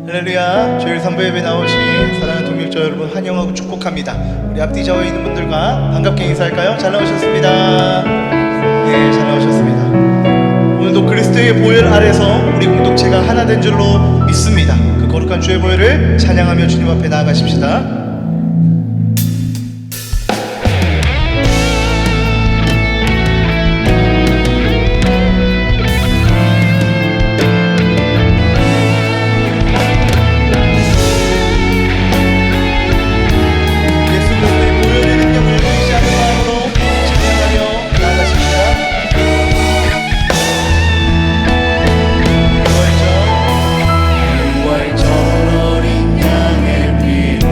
할렐루야. 주일 선부 예배 나오신 사랑하는 동역자 여러분 환영하고 축복합니다. 우리 앞뒤 좌우에 있는 분들과 반갑게 인사할까요? 잘 나오셨습니다. 네, 잘 나오셨습니다. 오늘도 그리스도의 보혈 아래서 우리 공동체가 하나 된 줄로 믿습니다. 그 거룩한 주의 보혈을 찬양하며 주님 앞에 나아가십시다. 부활절 어린 양의 피로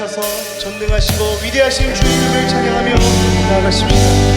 살아계셔서 전능하시고 위대하신 주 이름을 찬양하며 나아가십시다.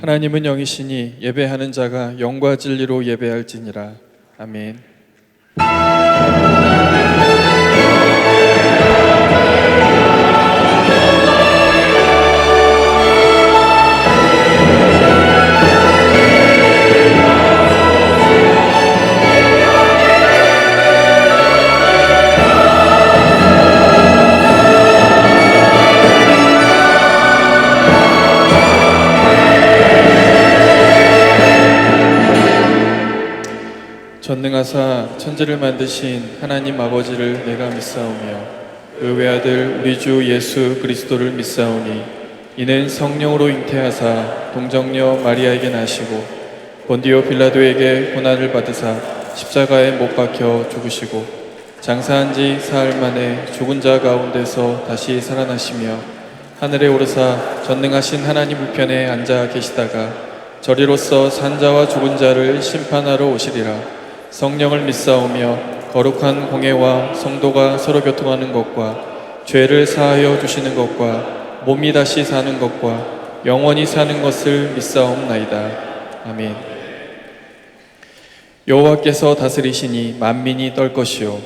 하나님은 영이시니 예배하는 자가 영과 진리로 예배할지니라. 아멘. 전능하사 천지를 만드신 하나님 아버지를 내가 믿사오며 그 외아들 우리 주 예수 그리스도를 믿사오니 이는 성령으로 잉태하사 동정녀 마리아에게 나시고 본디오 빌라도에게 고난을 받으사 십자가에 못 박혀 죽으시고 장사한 지 사흘 만에 죽은 자 가운데서 다시 살아나시며 하늘에 오르사 전능하신 하나님 우편에 앉아 계시다가 저리로서 산자와 죽은 자를 심판하러 오시리라. 성령을 믿사오며 거룩한 공예와 성도가 서로 교통하는 것과 죄를 사하여 주시는 것과 몸이 다시 사는 것과 영원히 사는 것을 믿사옵나이다. 아멘. 여호와께서 다스리시니 만민이 떨 것이요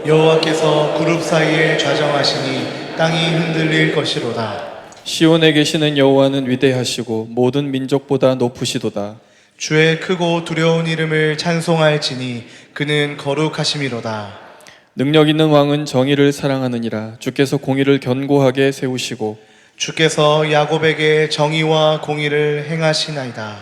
여호와께서 그룹 사이에 좌정하시니 땅이 흔들릴 것이로다. 시온에 계시는 여호와는 위대하시고 모든 민족보다 높으시도다. 주의 크고 두려운 이름을 찬송할지니 그는 거룩하심이로다. 능력 있는 왕은 정의를 사랑하느니라. 주께서 공의를 견고하게 세우시고 주께서 야곱에게 정의와 공의를 행하시나이다.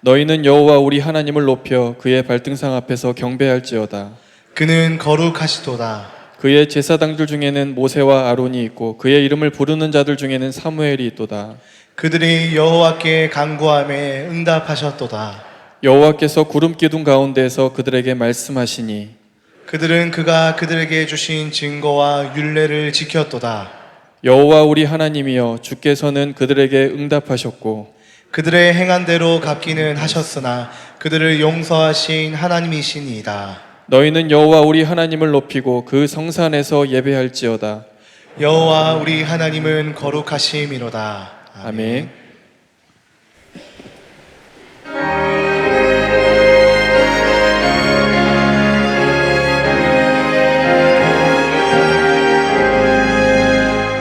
너희는 여호와 우리 하나님을 높여 그의 발등상 앞에서 경배할지어다. 그는 거룩하시도다. 그의 제사장들 중에는 모세와 아론이 있고 그의 이름을 부르는 자들 중에는 사무엘이 있도다. 그들이 여호와께 간구함에 응답하셨도다. 여호와께서 구름 기둥 가운데에서 그들에게 말씀하시니 그들은 그가 그들에게 주신 증거와 율례를 지켰도다. 여호와 우리 하나님이여 주께서는 그들에게 응답하셨고 그들의 행한 대로 갚기는 하셨으나 그들을 용서하신 하나님이시니이다. 너희는 여호와 우리 하나님을 높이고 그 성산에서 예배할지어다. 여호와 우리 하나님은 거룩하심이로다. 아멘.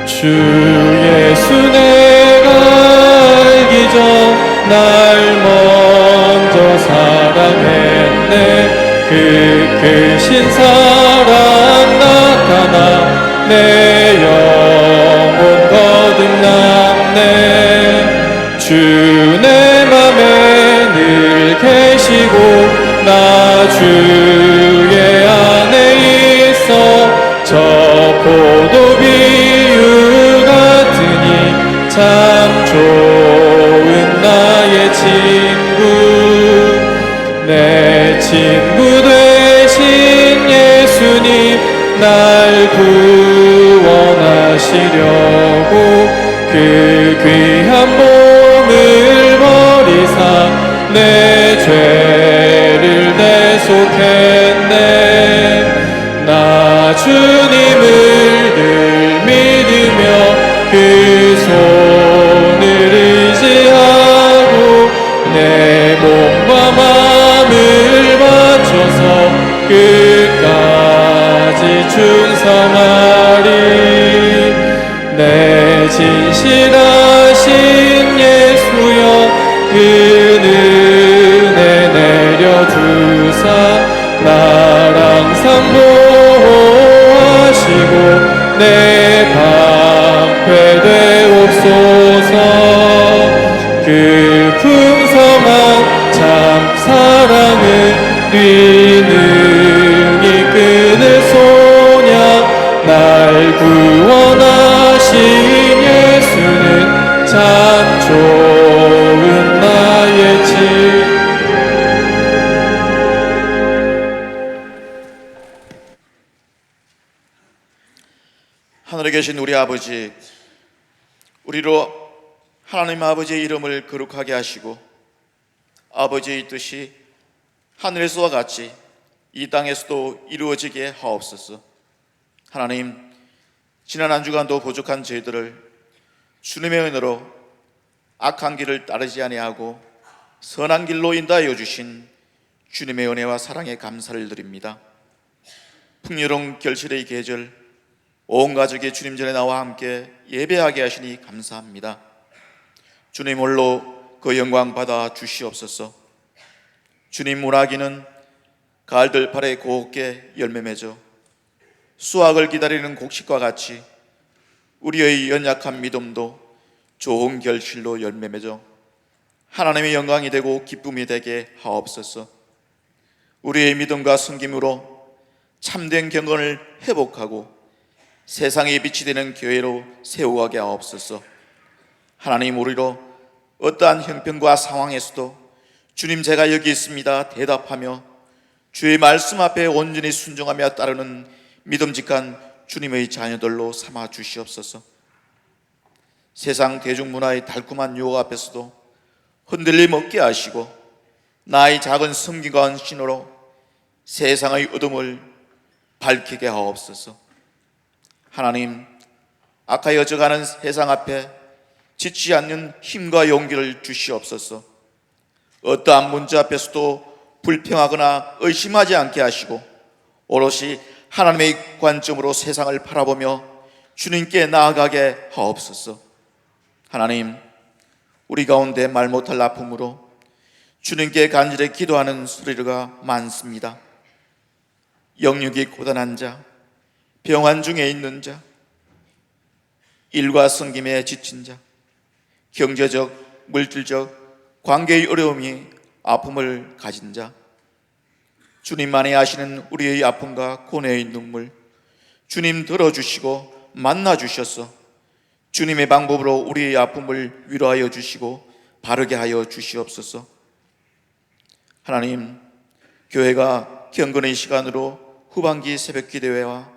주 예수 내가 알기 전 날 먼저 사랑했네. 그 크신 사랑 나타나 내 영혼 거듭났네. 주 내 맘에 늘 계시고 나 주의 안에 있어 저 포도 비유 같으니 참 좋은 나의 친구. 내 친구 되신 예수님 날 구원하시려고 그 귀한 몸을 버리사 내 죄를 대속했네. 나 주님을 늘 믿으며 그 손을 의지하고 내 몸과 마음을 바쳐서 끝까지 충성하리. 내 진실하신 예수여 그 은혜 내려주사 날 항상 보호하시고 내 방패 되옵소서. 그 풍성한 참 사랑은 뒤능이 끊을 소냐. 날 구원하신 예수는 참 좋은 나의 집. 하늘에 계신 우리 아버지, 우리로 하나님 아버지의 이름을 거룩하게 하시고 아버지의 뜻이 하늘에서와 같이 이 땅에서도 이루어지게 하옵소서. 하나님, 지난 한 주간도 부족한 저희들을 주님의 은혜로 악한 길을 따르지 아니하고 선한 길로 인도하여 주신 주님의 은혜와 사랑에 감사를 드립니다. 풍요로운 결실의 계절, 온 가족이 주님 전에 나와 함께 예배하게 하시니 감사합니다. 주님 홀로 그 영광 받아 주시옵소서. 주님 문화기는 가을 들판에 곱게 열매 맺어 수확을 기다리는 곡식과 같이 우리의 연약한 믿음도 좋은 결실로 열매 맺어 하나님의 영광이 되고 기쁨이 되게 하옵소서. 우리의 믿음과 섬김으로 참된 경건을 회복하고 세상의 빛이 되는 교회로 세워가게 하옵소서. 하나님, 우리로 어떠한 형편과 상황에서도 주님, 제가 여기 있습니다 대답하며 주의 말씀 앞에 온전히 순종하며 따르는 믿음직한 주님의 자녀들로 삼아 주시옵소서. 세상 대중문화의 달콤한 유혹 앞에서도 흔들림 없게 하시고 나의 작은 섬김과 헌신으로 세상의 어둠을 밝히게 하옵소서. 하나님, 악하여 져가는 세상 앞에 지치지 않는 힘과 용기를 주시옵소서. 어떠한 문제 앞에서도 불평하거나 의심하지 않게 하시고 오롯이 하나님의 관점으로 세상을 바라보며 주님께 나아가게 하옵소서. 하나님, 우리 가운데 말 못할 아픔으로 주님께 간절히 기도하는 소리가 많습니다. 영육이 고단한 자, 병환 중에 있는 자, 일과 섬김에 지친 자, 경제적, 물질적, 관계의 어려움이 아픔을 가진 자, 주님만이 아시는 우리의 아픔과 고뇌의 눈물 주님 들어주시고 만나주셔서 주님의 방법으로 우리의 아픔을 위로하여 주시고 바르게 하여 주시옵소서. 하나님, 교회가 경건의 시간으로 후반기 새벽기도회와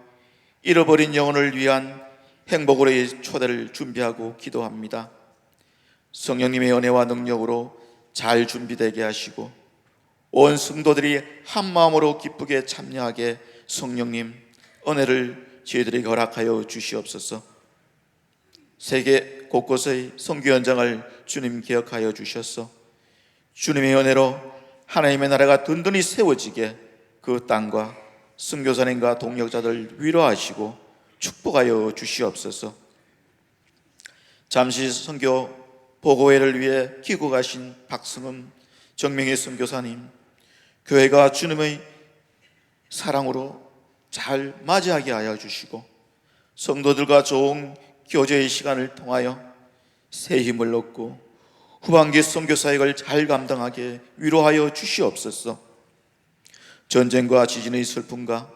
잃어버린 영혼을 위한 행복으로의 초대를 준비하고 기도합니다. 성령님의 은혜와 능력으로 잘 준비되게 하시고 온 성도들이 한 마음으로 기쁘게 참여하게 성령님 은혜를 저희들에게 허락하여 주시옵소서. 세계 곳곳의 선교 현장을 주님 기억하여 주셔서 주님의 은혜로 하나님의 나라가 든든히 세워지게 그 땅과 선교사님과 동역자들 위로하시고 축복하여 주시옵소서. 잠시 선교 보고회를 위해 귀국하신 박승은 정명희 선교사님, 교회가 주님의 사랑으로 잘 맞이하게 하여 주시고 성도들과 좋은 교제의 시간을 통하여 새 힘을 얻고 후반기 선교 사역을 잘 감당하게 위로하여 주시옵소서. 전쟁과 지진의 슬픔과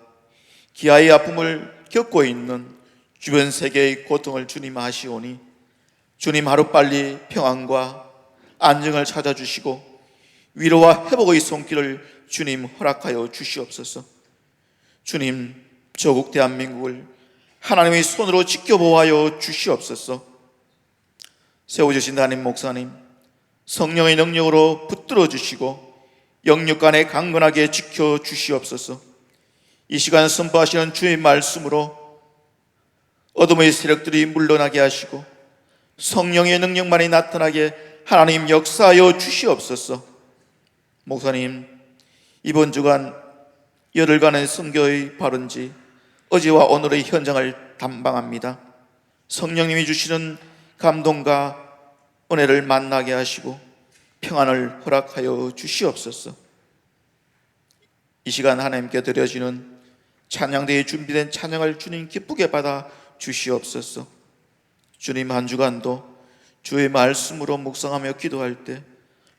기아의 아픔을 겪고 있는 주변 세계의 고통을 주님 아시오니 주님 하루빨리 평안과 안정을 찾아주시고 위로와 회복의 손길을 주님 허락하여 주시옵소서. 주님, 조국 대한민국을 하나님의 손으로 지켜보아여 주시옵소서. 세워주신 담임 목사님, 성령의 능력으로 붙들어 주시고 영육간에 강건하게 지켜 주시옵소서. 이 시간 선포하시는 주의 말씀으로 어둠의 세력들이 물러나게 하시고 성령의 능력만이 나타나게 하나님 역사하여 주시옵소서. 목사님, 이번 주간 열흘간의 선교의 발언지 어제와 오늘의 현장을 담방합니다. 성령님이 주시는 감동과 은혜를 만나게 하시고 평안을 허락하여 주시옵소서. 이 시간 하나님께 드려지는 찬양대에 준비된 찬양을 주님 기쁘게 받아 주시옵소서. 주님, 한 주간도 주의 말씀으로 묵상하며 기도할 때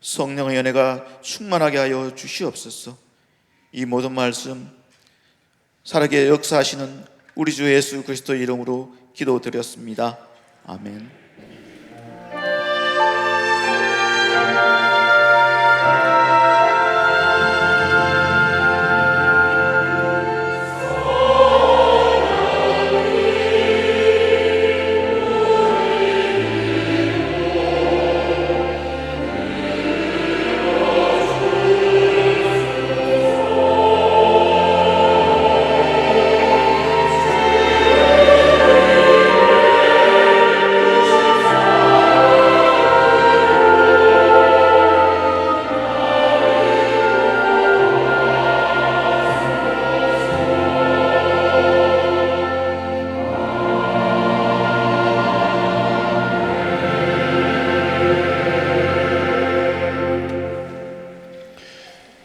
성령의 은혜가 충만하게 하여 주시옵소서. 이 모든 말씀 살아계 역사하시는 우리 주 예수 그리스도의 이름으로 기도드렸습니다. 아멘.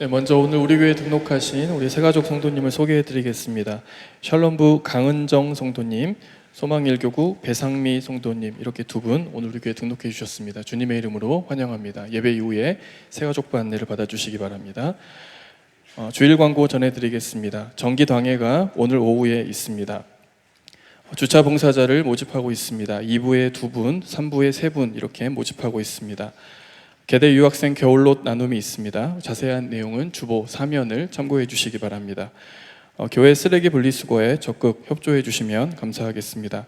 네, 먼저 오늘 우리 교회에 등록하신 우리 새가족 성도님을 소개해드리겠습니다. 샬롬부 강은정 성도님, 소망일교구 배상미 성도님, 이렇게 두 분 오늘 우리 교회에 등록해 주셨습니다. 주님의 이름으로 환영합니다. 예배 이후에 새가족부 안내를 받아주시기 바랍니다. 주일 광고 전해드리겠습니다. 정기당회가 오늘 오후에 있습니다. 주차 봉사자를 모집하고 있습니다. 2부에 2분, 3부에 3분 이렇게 모집하고 있습니다. 계대 유학생 겨울롯 나눔이 있습니다. 자세한 내용은 주보 사면을 참고해 주시기 바랍니다. 교회 쓰레기 분리수거에 적극 협조해 주시면 감사하겠습니다.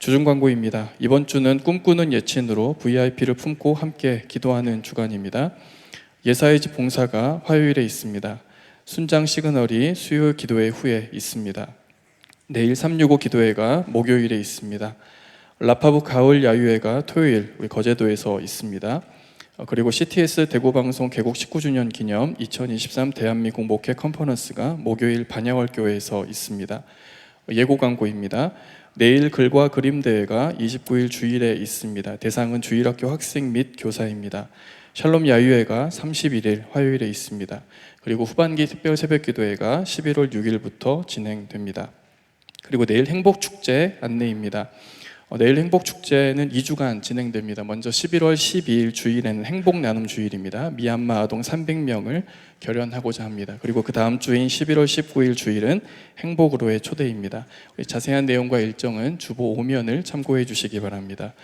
주중 광고입니다. 이번 주는 꿈꾸는 예친으로 VIP를 품고 함께 기도하는 주간입니다. 예사의 집 봉사가 화요일에 있습니다. 순장 시그널이 수요일 기도회 후에 있습니다. 내일 365 기도회가 목요일에 있습니다. 라파부 가을 야유회가 토요일 우리 거제도에서 있습니다. 그리고 CTS 대구방송 개국 19주년 기념 2023 대한민국 목회 컨퍼런스가 목요일 반야월교회에서 있습니다. 예고 광고입니다. 내일 글과 그림 대회가 29일 주일에 있습니다. 대상은 주일학교 학생 및 교사입니다. 샬롬 야유회가 31일 화요일에 있습니다. 그리고 후반기 특별 새벽 기도회가 11월 6일부터 진행됩니다. 그리고 내일 행복축제 안내입니다. 내일 행복축제는 2주간 진행됩니다. 먼저 11월 12일 주일에는 행복나눔 주일입니다. 미얀마 아동 300명을 결연하고자 합니다. 그리고 그 다음 주인 11월 19일 주일은 행복으로의 초대입니다. 자세한 내용과 일정은 주보 5면을 참고해 주시기 바랍니다.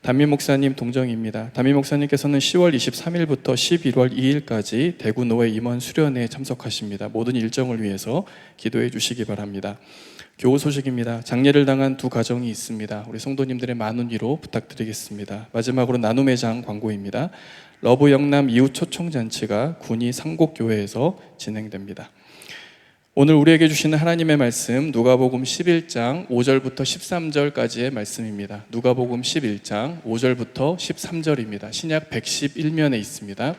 담임 목사님 동정입니다. 담임 목사님께서는 10월 23일부터 11월 2일까지 대구 노회 임원 수련회에 참석하십니다. 모든 일정을 위해서 기도해 주시기 바랍니다. 교우 소식입니다. 장례를 당한 2 가정이 있습니다. 우리 성도님들의 많은 위로 부탁드리겠습니다. 마지막으로 나눔의 장 광고입니다. 러브 영남 이웃 초청잔치가 군위 상곡교회에서 진행됩니다. 오늘 우리에게 주시는 하나님의 말씀 누가복음 11장 5절부터 13절까지의 말씀입니다. 누가복음 11장 5절부터 13절입니다. 신약 111면에 있습니다.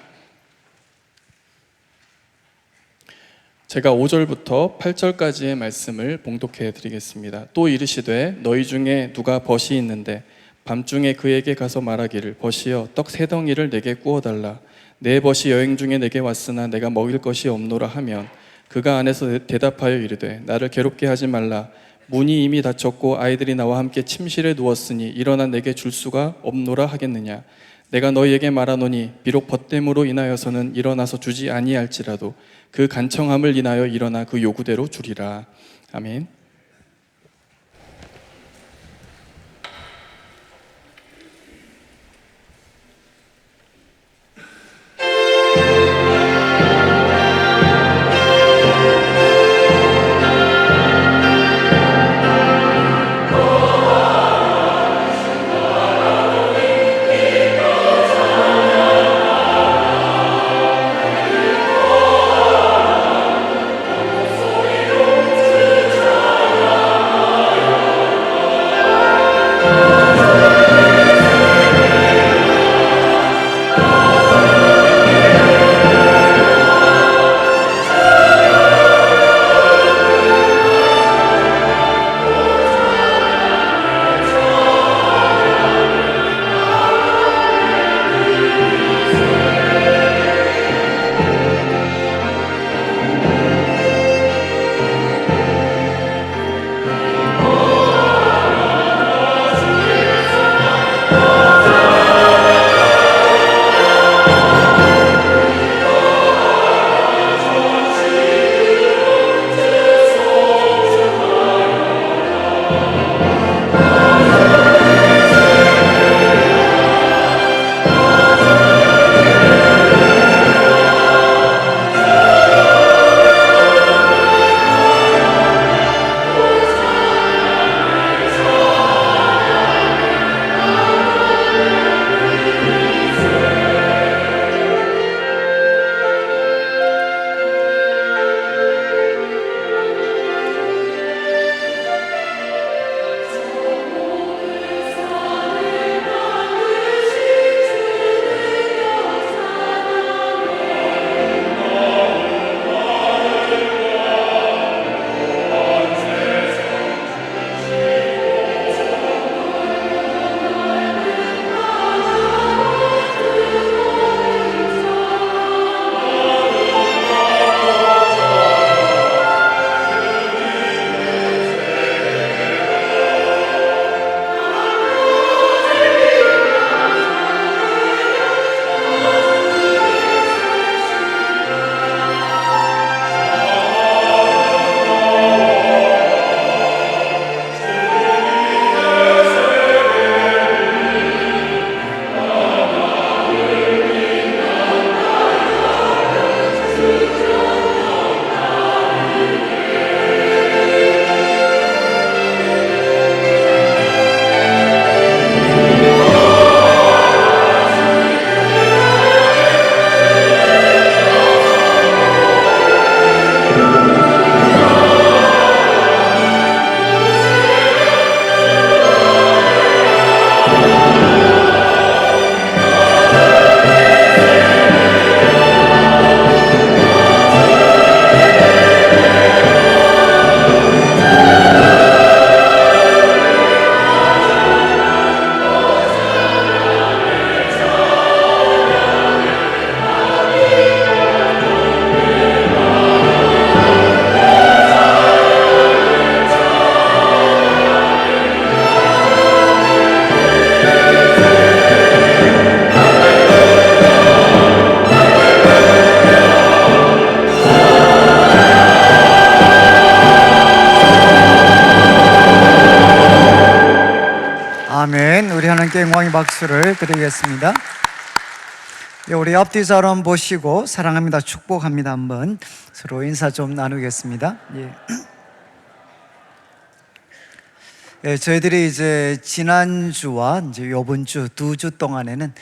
제가 5절부터 8절까지의 말씀을 봉독해 드리겠습니다. 또 이르시되 너희 중에 누가 벗이 있는데 밤중에 그에게 가서 말하기를 벗이여 떡 3덩이를 내게 구워달라. 내 벗이 여행 중에 내게 왔으나 내가 먹일 것이 없노라 하면 그가 안에서 대답하여 이르되 나를 괴롭게 하지 말라. 문이 이미 닫혔고 아이들이 나와 함께 침실에 누웠으니 일어나 내게 줄 수가 없노라 하겠느냐. 내가 너희에게 말하노니 비록 벗됨으로 인하여서는 일어나서 주지 아니할지라도 그 간청함을 인하여 일어나 그 요구대로 주리라. 아멘. 하나님께 영광의 박수를 드리겠습니다. 우리 앞뒤 자로 보시고 사랑합니다, 축복합니다 한번 서로 인사 좀 나누겠습니다. 저희들이 이제 지난주와 이제 이번 주 두 주 동안에는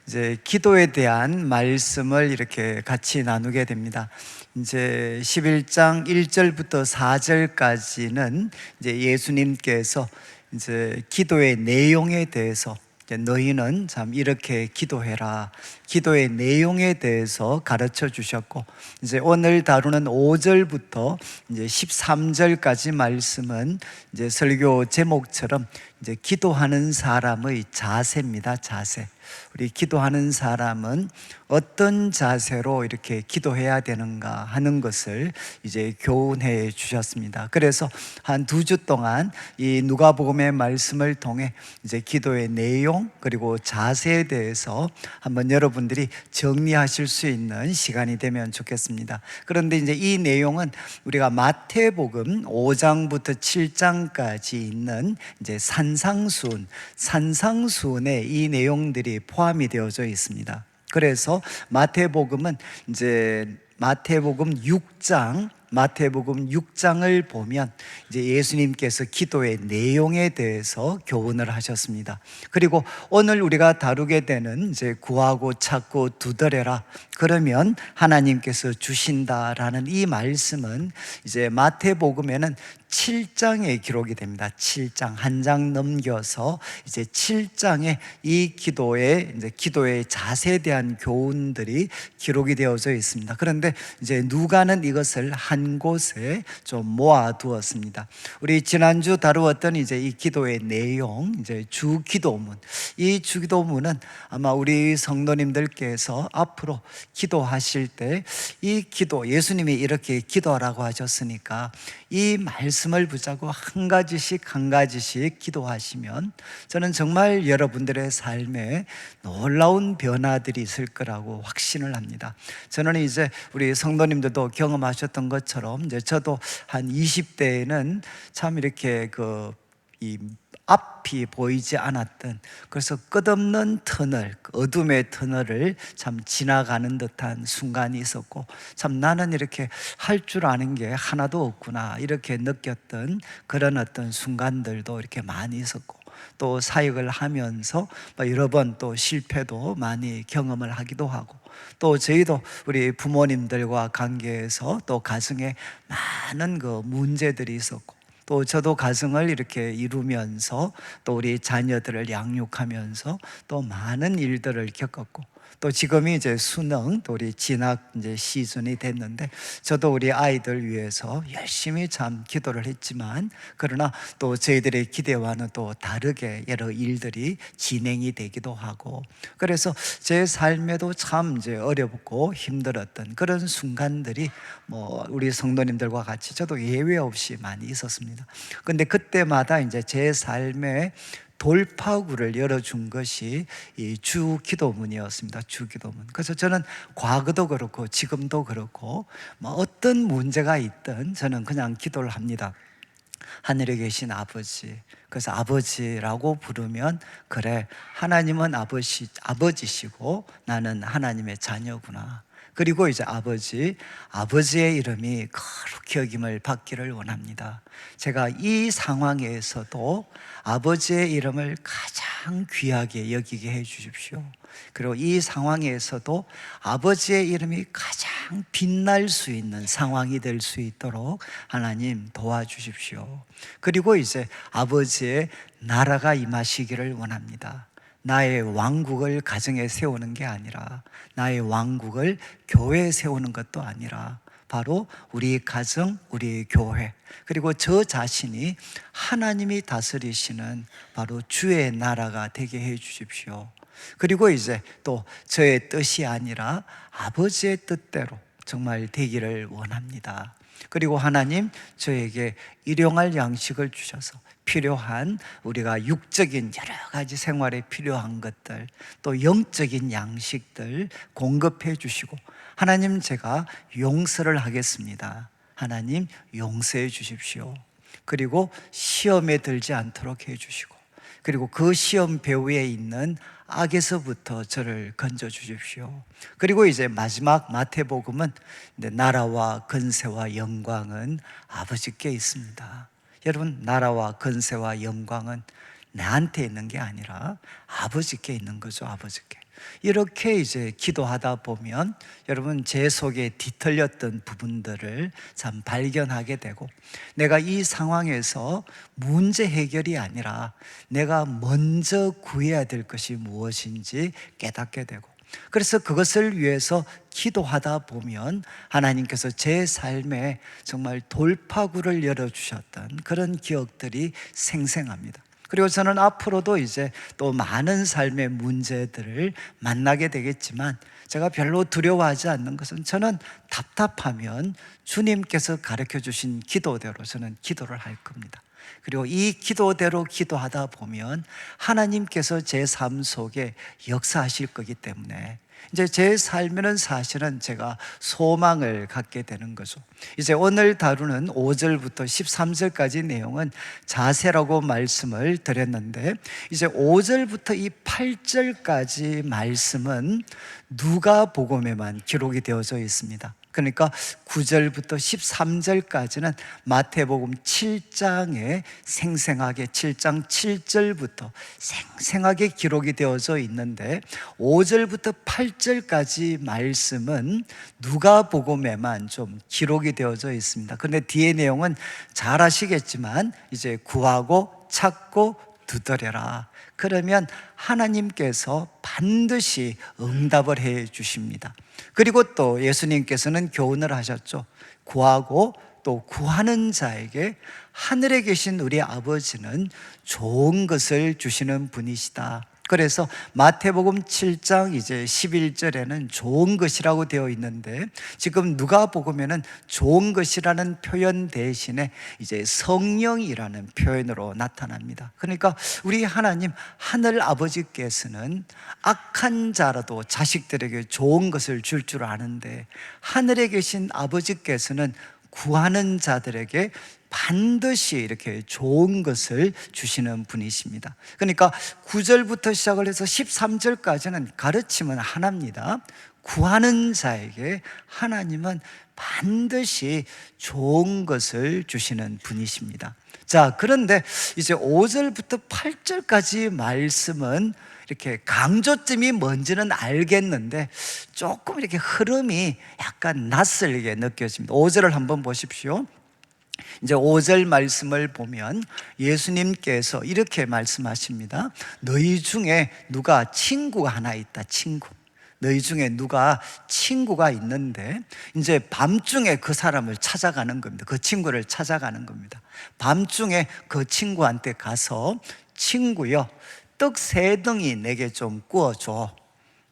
이제 기도에 대한 말씀을 이렇게 같이 나누게 됩니다. 이제 11장 1절부터 4절까지는 이제 예수님께서 이제 기도의 내용에 대해서 너희는 참 이렇게 기도해라, 기도의 내용에 대해서 가르쳐 주셨고, 이제 오늘 다루는 5절부터 이제 13절까지 말씀은 이제 설교 제목처럼 이제 기도하는 사람의 자세입니다. 자세. 우리 기도하는 사람은 어떤 자세로 이렇게 기도해야 되는가 하는 것을 이제 교훈해 주셨습니다. 그래서 한 2주 동안 이 누가복음의 말씀을 통해 이제 기도의 내용 그리고 자세에 대해서 한번 여러분들이 정리하실 수 있는 시간이 되면 좋겠습니다. 그런데 이제 이 내용은 우리가 마태복음 5장부터 7장까지 있는 이제 산상수훈에 이 내용들이 포함이 되어져 있습니다. 그래서 마태복음은 이제 마태복음 6장을 보면 이제 예수님께서 기도의 내용에 대해서 교훈을 하셨습니다. 그리고 오늘 우리가 다루게 되는 이제 구하고 찾고 두드려라, 그러면 하나님께서 주신다라는 이 말씀은 이제 마태복음에는 7장에 기록이 됩니다. 7장 한 장 넘겨서 이제 7장에 이 기도의 자세에 대한 교훈들이 기록이 되어져 있습니다. 그런데 이제 누가는 이것을 한 곳에 좀 모아두었습니다. 우리 지난주 다루었던 이제 이 기도의 내용, 이제 주기도문. 이 주기도문은 아마 우리 성도님들께서 앞으로 기도하실 때 이 기도, 예수님이 이렇게 기도하라고 하셨으니까 이 말씀을 붙잡고 한 가지씩 기도하시면 저는 정말 여러분들의 삶에 놀라운 변화들이 있을 거라고 확신을 합니다. 저는 이제 우리 성도님들도 경험하셨던 것처럼 이제 저도 한 20대에는 참 이렇게 이 앞이 보이지 않았던, 그래서 끝없는 터널, 어둠의 터널을 참 지나가는 듯한 순간이 있었고, 참 나는 이렇게 할 줄 아는 게 하나도 없구나 이렇게 느꼈던 그런 어떤 순간들도 이렇게 많이 있었고, 또 사역을 하면서 여러 번 또 실패도 많이 경험을 하기도 하고, 또 저희도 우리 부모님들과 관계에서 또 가정에 많은 그 문제들이 있었고, 또 저도 가정을 이렇게 이루면서 또 우리 자녀들을 양육하면서 또 많은 일들을 겪었고, 또 지금이 이제 수능 또 우리 진학 이제 시즌이 됐는데 저도 우리 아이들 위해서 열심히 참 기도를 했지만, 그러나 또 저희들의 기대와는 또 다르게 여러 일들이 진행이 되기도 하고, 그래서 제 삶에도 참 이제 어렵고 힘들었던 그런 순간들이 우리 성도님들과 같이 저도 예외 없이 많이 있었습니다. 근데 그때마다 이제 제 삶에 돌파구를 열어준 것이 이 주기도문이었습니다. 주기도문. 그래서 저는 과거도 그렇고 지금도 그렇고 어떤 문제가 있든 저는 그냥 기도를 합니다. 하늘에 계신 아버지, 그래서 아버지라고 부르면 그래, 하나님은 아버지시고 나는 하나님의 자녀구나. 그리고 이제 아버지의 이름이 거룩히 여김을 받기를 원합니다. 제가 이 상황에서도 아버지의 이름을 가장 귀하게 여기게 해 주십시오. 그리고 이 상황에서도 아버지의 이름이 가장 빛날 수 있는 상황이 될 수 있도록 하나님 도와주십시오. 그리고 이제 아버지의 나라가 임하시기를 원합니다. 나의 왕국을 가정에 세우는 게 아니라, 나의 왕국을 교회에 세우는 것도 아니라 바로 우리 가정, 우리 교회, 그리고 저 자신이 하나님이 다스리시는 바로 주의 나라가 되게 해 주십시오. 그리고 이제 또 저의 뜻이 아니라 아버지의 뜻대로 정말 되기를 원합니다. 그리고 하나님, 저에게 일용할 양식을 주셔서 필요한, 우리가 육적인 여러 가지 생활에 필요한 것들, 또 영적인 양식들 공급해 주시고, 하나님, 제가 용서를 하겠습니다. 하나님, 용서해 주십시오. 그리고 시험에 들지 않도록 해 주시고, 그리고 그 시험 배후에 있는 악에서부터 저를 건져 주십시오. 그리고 이제 마지막 마태복음은 나라와 건세와 영광은 아버지께 있습니다. 여러분, 나라와 건세와 영광은 나한테 있는 게 아니라 아버지께 있는 거죠. 아버지께. 이렇게 이제 기도하다 보면 여러분, 제 속에 뒤틀렸던 부분들을 참 발견하게 되고, 내가 이 상황에서 문제 해결이 아니라 내가 먼저 구해야 될 것이 무엇인지 깨닫게 되고, 그래서 그것을 위해서 기도하다 보면 하나님께서 제 삶에 정말 돌파구를 열어주셨던 그런 기억들이 생생합니다. 그리고 저는 앞으로도 이제 또 많은 삶의 문제들을 만나게 되겠지만, 제가 별로 두려워하지 않는 것은, 저는 답답하면 주님께서 가르쳐 주신 기도대로 저는 기도를 할 겁니다. 그리고 이 기도대로 기도하다 보면 하나님께서 제 삶 속에 역사하실 거기 때문에 이제 제 삶에는 사실은 제가 소망을 갖게 되는 거죠. 이제 오늘 다루는 5절부터 13절까지 내용은 자세라고 말씀을 드렸는데, 이제 5절부터 이 8절까지 말씀은 누가복음에만 기록이 되어져 있습니다. 그러니까 9절부터 13절까지는 마태복음 7장에 생생하게, 7장 7절부터 생생하게 기록이 되어져 있는데, 5절부터 8절까지 말씀은 누가복음에만 좀 기록이 되어져 있습니다. 그런데 뒤에 내용은 잘 아시겠지만 이제 구하고 찾고 두드려라. 그러면 하나님께서 반드시 응답을 해 주십니다. 그리고 또 예수님께서는 교훈을 하셨죠. 구하고 또 구하는 자에게 하늘에 계신 우리 아버지는 좋은 것을 주시는 분이시다. 그래서 마태복음 7장 이제 11절에는 좋은 것이라고 되어 있는데, 지금 누가복음에는 좋은 것이라는 표현 대신에 이제 성령이라는 표현으로 나타납니다. 그러니까 우리 하나님, 하늘 아버지께서는 악한 자라도 자식들에게 좋은 것을 줄 줄 아는데, 하늘에 계신 아버지께서는 구하는 자들에게 반드시 이렇게 좋은 것을 주시는 분이십니다. 그러니까 9절부터 시작을 해서 13절까지는 가르침은 하나입니다. 구하는 자에게 하나님은 반드시 좋은 것을 주시는 분이십니다. 자, 그런데 이제 5절부터 8절까지 말씀은 이렇게 강조점이 뭔지는 알겠는데 조금 이렇게 흐름이 약간 낯설게 느껴집니다. 5절을 한번 보십시오. 이제 5절 말씀을 보면 예수님께서 이렇게 말씀하십니다. 너희 중에 누가 친구가 하나 있다. 친구. 너희 중에 누가 친구가 있는데, 이제 밤중에 그 사람을 찾아가는 겁니다. 그 친구를 찾아가는 겁니다. 밤중에 그 친구한테 가서, 친구여, 떡 3덩이 내게 좀 구워줘.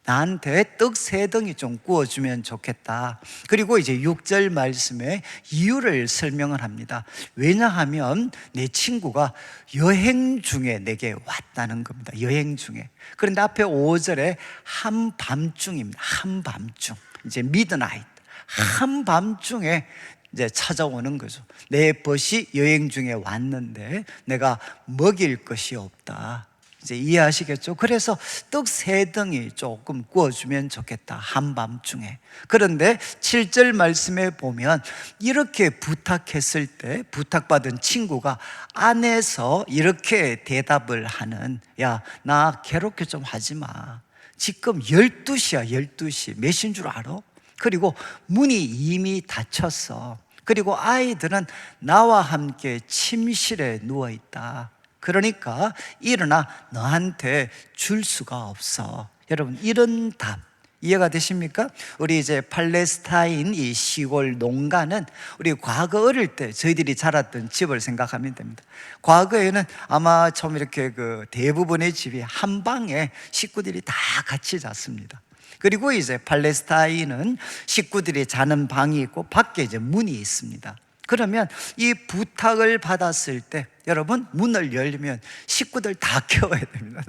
나한테 떡 3덩이 좀 구워주면 좋겠다. 그리고 이제 6절 말씀에 이유를 설명을 합니다. 왜냐하면 내 친구가 여행 중에 내게 왔다는 겁니다. 여행 중에. 그런데 앞에 5절에 한밤중입니다. 한밤중. 이제 미드나잇. 한밤중에 이제 찾아오는 거죠. 내 벗이 여행 중에 왔는데 내가 먹일 것이 없다. 이제 이해하시겠죠? 그래서 떡 3덩이 조금 구워주면 좋겠다. 한밤중에. 그런데 7절 말씀에 보면 이렇게 부탁했을 때 부탁받은 친구가 안에서 이렇게 대답을 하는, 야, 나 괴롭게 좀 하지 마. 지금 12시야 12시. 몇인 줄 알아? 그리고 문이 이미 닫혔어. 그리고 아이들은 나와 함께 침실에 누워있다. 그러니까 일어나, 너한테 줄 수가 없어. 여러분, 이런 답 이해가 되십니까? 우리 이제 팔레스타인 이 시골 농가는 우리 과거 어릴 때 저희들이 자랐던 집을 생각하면 됩니다. 과거에는 아마 처음 이렇게 그 대부분의 집이 한 방에 식구들이 다 같이 잤습니다. 그리고 이제 팔레스타인은 식구들이 자는 방이 있고 밖에 이제 문이 있습니다. 그러면 이 부탁을 받았을 때 여러분, 문을 열면 식구들 다 깨워야 됩니다.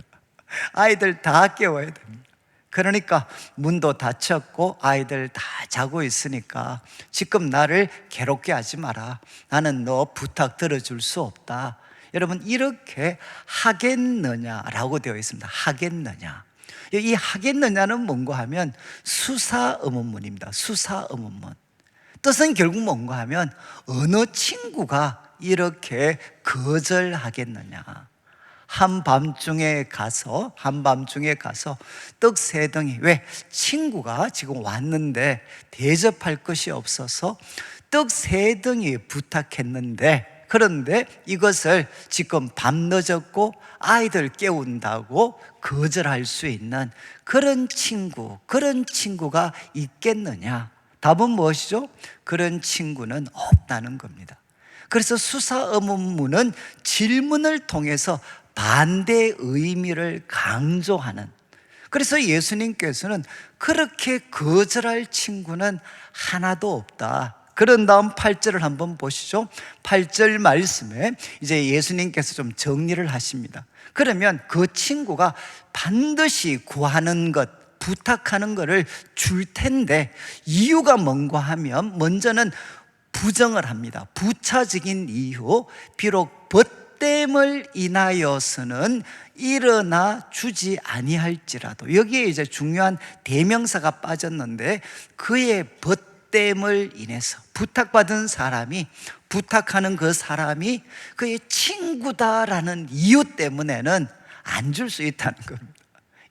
아이들 다 깨워야 됩니다. 그러니까 문도 닫혔고 아이들 다 자고 있으니까 지금 나를 괴롭게 하지 마라. 나는 너 부탁 들어줄 수 없다. 여러분 이렇게 하겠느냐라고 되어 있습니다. 하겠느냐. 이 하겠느냐는 뭔가 하면 수사 의문문입니다. 수사 의문문. 뜻은 결국 뭔가 하면 어느 친구가 이렇게 거절하겠느냐. 한밤중에 가서 떡 3덩이, 왜? 친구가 지금 왔는데 대접할 것이 없어서 떡 3덩이 부탁했는데, 그런데 이것을 지금 밤 늦었고 아이들 깨운다고 거절할 수 있는 그런 친구가 있겠느냐? 답은 무엇이죠? 그런 친구는 없다는 겁니다. 그래서 수사 의문문은 질문을 통해서 반대 의미를 강조하는, 그래서 예수님께서는 그렇게 거절할 친구는 하나도 없다. 그런 다음 8절을 한번 보시죠. 8절 말씀에 이제 예수님께서 좀 정리를 하십니다. 그러면 그 친구가 반드시 구하는 것, 부탁하는 것을 줄 텐데 이유가 뭔가 하면 먼저는 부정을 합니다. 부차적인 이유, 비록 벗됨을 인하여서는 일어나 주지 아니할지라도, 여기에 이제 중요한 대명사가 빠졌는데 그의 벗됨을 인해서 부탁받은 사람이, 부탁하는 그 사람이 그의 친구다라는 이유 때문에는 안 줄 수 있다는 겁니다.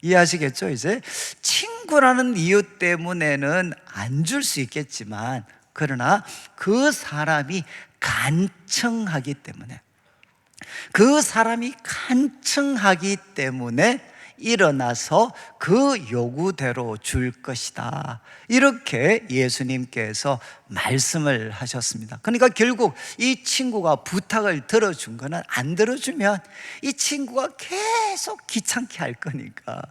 이해하시겠죠? 이제 친구라는 이유 때문에는 안 줄 수 있겠지만, 그러나 그 사람이 간청하기 때문에 일어나서 그 요구대로 줄 것이다. 이렇게 예수님께서 말씀을 하셨습니다. 그러니까 결국 이 친구가 부탁을 들어준 거는, 안 들어주면 이 친구가 계속 귀찮게 할 거니까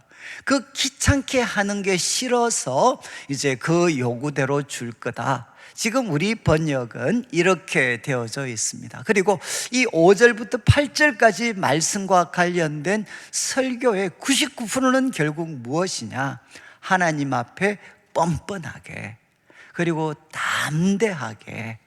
그 귀찮게 하는 게 싫어서 이제 그 요구대로 줄 거다. 지금 우리 번역은 이렇게 되어져 있습니다. 그리고 이 5절부터 8절까지 말씀과 관련된 설교의 99%는 결국 무엇이냐? 하나님 앞에 뻔뻔하게, 그리고 담대하게,